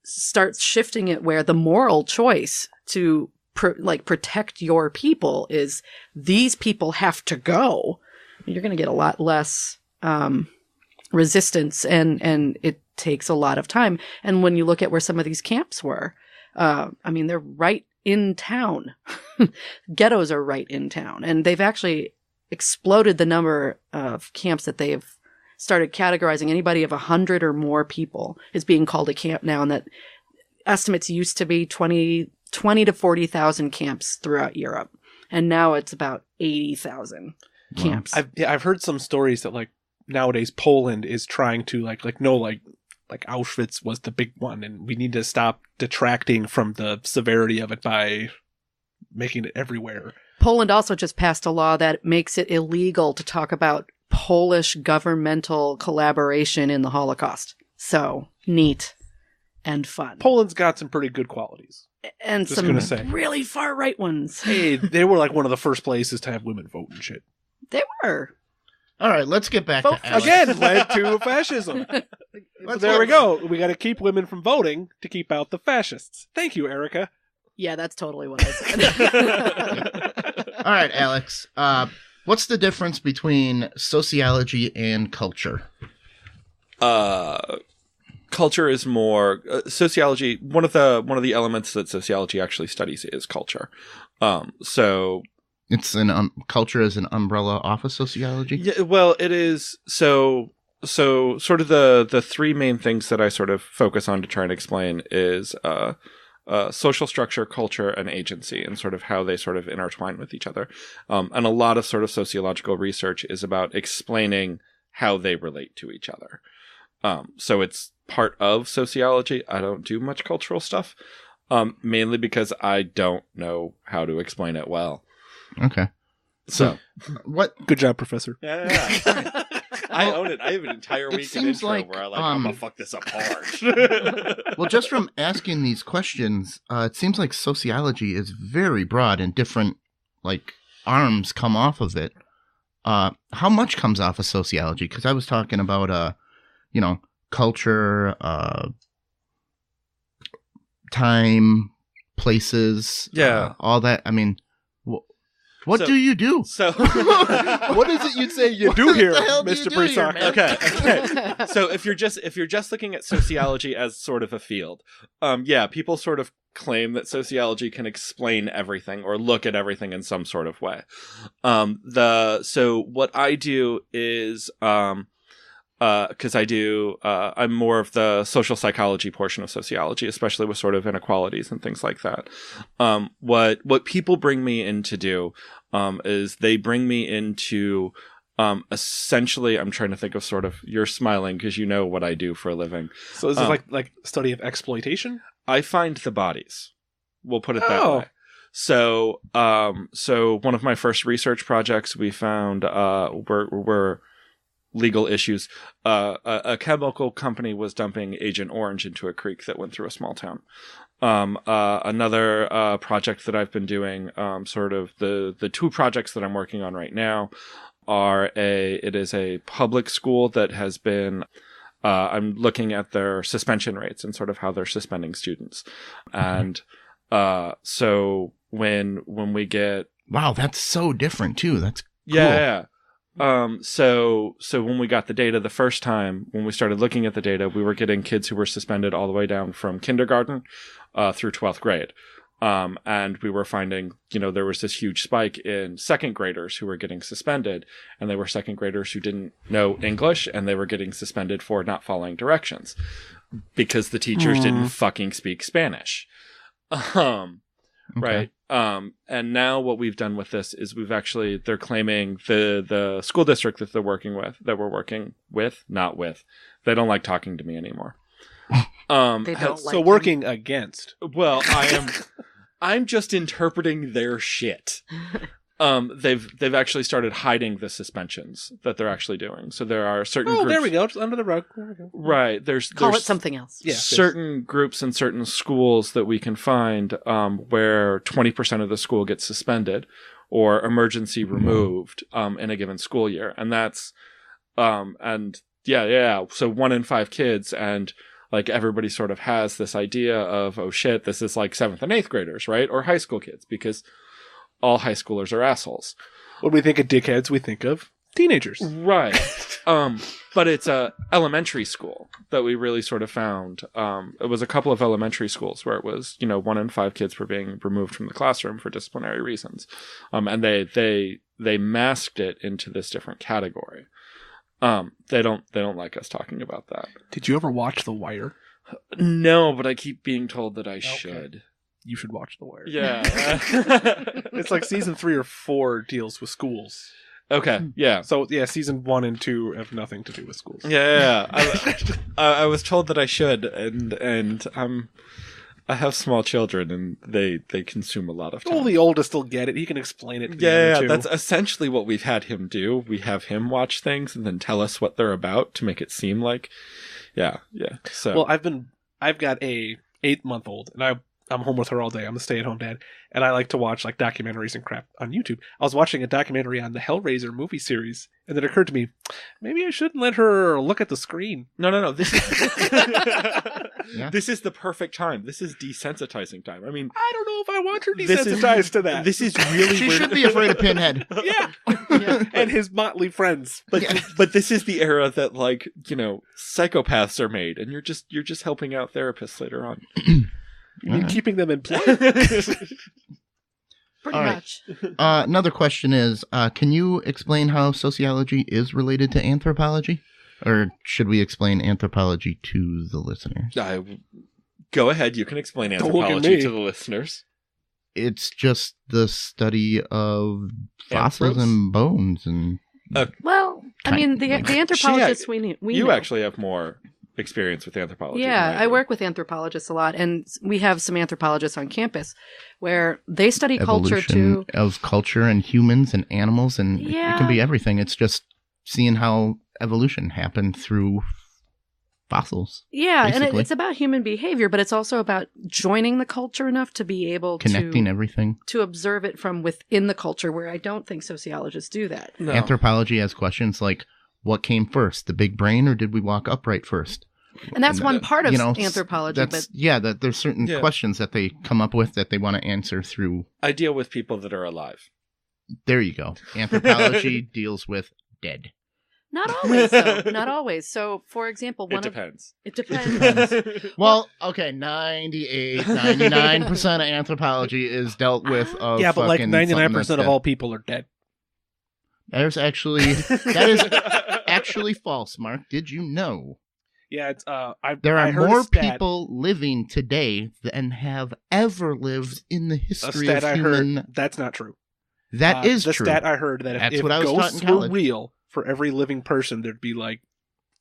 start shifting it where the moral choice to protect your people is these people have to go, you're going to get a lot less resistance, and it takes a lot of time. And when you look at where some of these camps were, they're right in town. Ghettos are right in town, and they've actually exploded the number of camps that they've started categorizing. Anybody of 100 or more people is being called a camp now, and that estimates used to be 20 to 40,000 camps throughout Europe. And now it's about 80,000 camps. I've heard some stories that like nowadays Poland is trying to like Auschwitz was the big one, and we need to stop detracting from the severity of it by making it everywhere. Poland also just passed a law that makes it illegal to talk about Polish governmental collaboration in the Holocaust. So neat and fun. Poland's got some pretty good qualities. And Just some really far right ones. Hey, they were like one of the first places to have women vote and shit. They were. All right, let's get back Vote to Alex. Again, led to fascism. So there we go. We got to keep women from voting to keep out the fascists. Thank you, Erika. Yeah, that's totally what I said. All right, Alex. What's the difference between sociology and culture? Culture is more sociology. One of the elements that sociology actually studies is culture. So It's culture as an umbrella off of sociology. yeah, well, it is. So sort of the three main things that I sort of focus on to try and explain is social structure, culture, and agency, and sort of how they sort of intertwine with each other. And a lot of sort of sociological research is about explaining how they relate to each other. So it's part of sociology. I don't do much cultural stuff, mainly because I don't know how to explain it well. Okay. So What? Good job, Professor. yeah. I own it. I have an entire It week of seems intro like, where I'm gonna fuck this up hard. Well, just from asking these questions, it seems like sociology is very broad and different, like, arms come off of it. How much comes off of sociology? Because I was talking about, culture, time, places, Yeah. all that. I mean, what do you do? So What is it you'd say you do here, the hell do you Mr. do here, Briesacher? man? Okay. So if you're just looking at sociology as sort of a field, people sort of claim that sociology can explain everything or look at everything in some sort of way. So what I do is because I'm more of the social psychology portion of sociology, especially with sort of inequalities and things like that. What people bring me in to do is they bring me into essentially, I'm trying to think of sort of, you're smiling because you know what I do for a living. So is it like study of exploitation? I find the bodies. We'll put it that Oh. way. So one of my first research projects we found were legal issues. A chemical company was dumping Agent Orange into a creek that went through a small town. Another project that I've been doing, sort of the two projects that I'm working on right now it is a public school that has been I'm looking at their suspension rates and sort of how they're suspending students. And so when we get Wow, that's so different too. That's cool. yeah. So when we got the data the first time, when we started looking at the data, we were getting kids who were suspended all the way down from kindergarten through 12th grade. And we were finding, there was this huge spike in second graders who were getting suspended, and they were second graders who didn't know English, and they were getting suspended for not following directions because the teachers didn't fucking speak Spanish. Right. And now what we've done with this is they're claiming the school district that we're working with, they don't like talking to me anymore. They don't like So working against. Well, I'm just interpreting their shit. They've actually started hiding the suspensions that they're actually doing. So there are certain groups. There we go. Just under the rug. There we go. Right. Call there's it something else. Yeah. certain groups and certain schools that we can find where 20% of the school gets suspended or emergency removed in a given school year. And that's so 1 in 5 kids, and like everybody sort of has this idea of, oh shit, this is like 7th and 8th graders, right? Or high school kids, because all high schoolers are assholes. When we think of dickheads, we think of teenagers. Right. But it's a elementary school that we really sort of found. It was a couple of elementary schools where it was, 1 in 5 kids were being removed from the classroom for disciplinary reasons. And they masked it into this different category. They don't like us talking about that. Did you ever watch The Wire? No, but I keep being told that I should. you should watch The Wire. Yeah. It's like season 3 or 4 deals with schools. Okay. Yeah. So yeah, season 1 and 2 have nothing to do with schools. Yeah. I was told that I should, and I have small children, and they consume a lot of time. Well, the oldest will get it. He can explain it to the Yeah, other two. that's essentially what we've had him do. We have him watch things and then tell us what they're about to make it seem like, yeah. So Well, I've got a 8-month-old, and I'm home with her all day. I'm a stay-at-home dad, and I like to watch like documentaries and crap on YouTube. I was watching a documentary on the Hellraiser movie series, and it occurred to me, maybe I shouldn't let her look at the screen. no. This is Yeah. this is the perfect time. This is desensitizing time. I mean, I don't know if I want her This is- desensitized to that. this is really She where- should be afraid of Pinhead. Yeah. Yeah. And his motley friends. But this is the era that, like, psychopaths are made, and you're just helping out therapists later on. You mean keeping them employed? Pretty All right. much. Another question is, can you explain how sociology is related to anthropology? Or should we explain anthropology to the listeners? Go ahead. You can explain Don't look at anthropology me. to the listeners. It's just the study of fossils Anthropos? and bones and Well, I mean, the anthropologists we You know. actually have more experience with anthropology. Yeah, than I do. work with anthropoologists a lot, and we have some anthropologists on campus where they study culture evolution too. of culture and humans and animals, and it Yeah. can be everything. It's just seeing how evolution happened through fossils, Yeah, and basically. it's about human behavior, but it's also about joining the culture enough to be able connecting everything. to observe it from within the culture, where I don't think sociologists do that. No. Anthropology has questions like, what came first, the big brain, or did we walk upright first? And that's And, one part of you know, anthropology, but that there's certain Yeah. questions that they come up with that they want to answer through. I deal with people that are alive. There you go. Anthropology deals with dead. not always, though. Not always. So, for example, It depends. it depends. Well, okay, 99% of anthropology is dealt with. Of Yeah, but like fucking 99% something of all people are dead. that's dead. That is actually false, Mark. Did you know? Yeah, it's There I are heard more a stat, people living today than have ever lived in the a history stat of I human. heard. That's not true. That is the true. stat I heard that That's if what I was taught ghosts in were college. real, for every living person, there'd be like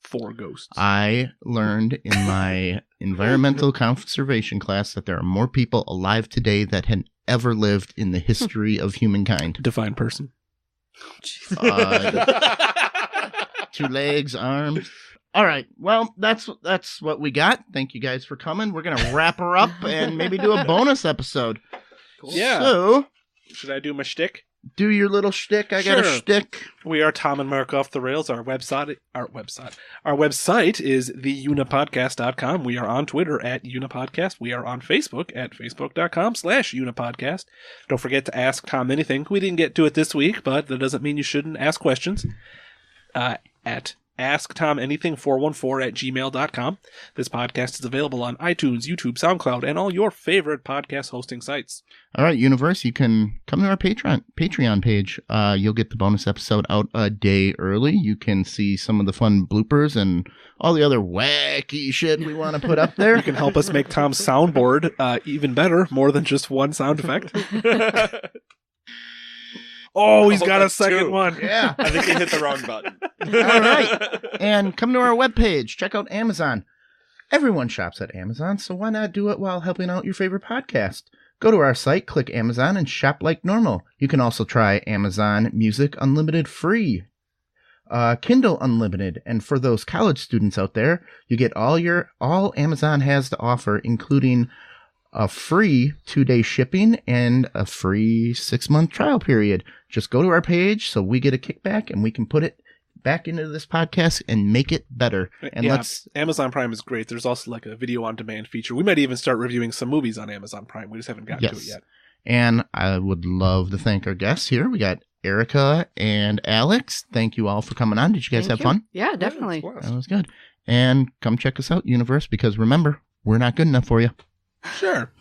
4 ghosts. I learned in my environmental conservation class that there are more people alive today that had ever lived in the history of humankind. Define person. 2 legs, arms. All right. Well, that's what we got. Thank you guys for coming. We're gonna wrap her up and maybe do a bonus episode. Yeah. So Should I do my shtick? do your little shtick. I got a Sure. shtick. We are Tom and Mark Off the Rails. Our website is theunipodcast.com. We are on Twitter at Unipodcast. We are on Facebook at facebook.com/Unipodcast. Don't forget to ask Tom anything. We didn't get to it this week, but that doesn't mean you shouldn't ask questions. At asktomanything414@gmail.com. This podcast is available on iTunes, YouTube, SoundCloud, and all your favorite podcast hosting sites. All right, Universe, you can come to our Patreon page. You'll get the bonus episode out a day early. You can see some of the fun bloopers and all the other wacky shit we want to put up there. You can help us make Tom's soundboard even better, more than just one sound effect. Oh, he's got a that's second 2. one. Yeah. I think you hit the wrong button. All right. And come to our webpage. Check out Amazon. Everyone shops at Amazon, so why not do it while helping out your favorite podcast? Go to our site, click Amazon, and shop like normal. You can also try Amazon Music Unlimited free, Kindle Unlimited, and for those college students out there, you get all Amazon has to offer, including a free 2-day shipping and a free 6-month trial period. Just go to our page so we get a kickback and we can put it back into this podcast and make it better. And yeah, let's Amazon Prime is great. There's also like a video on demand feature. We might even start reviewing some movies on Amazon Prime. We just haven't gotten to it yet. And I would love to thank our guests here. We got Erika and Alex. Thank you all for coming on. Did you guys Thank have you. fun? Yeah, definitely. That was good. And come check us out, Universe, because remember, we're not good enough for you. Sure.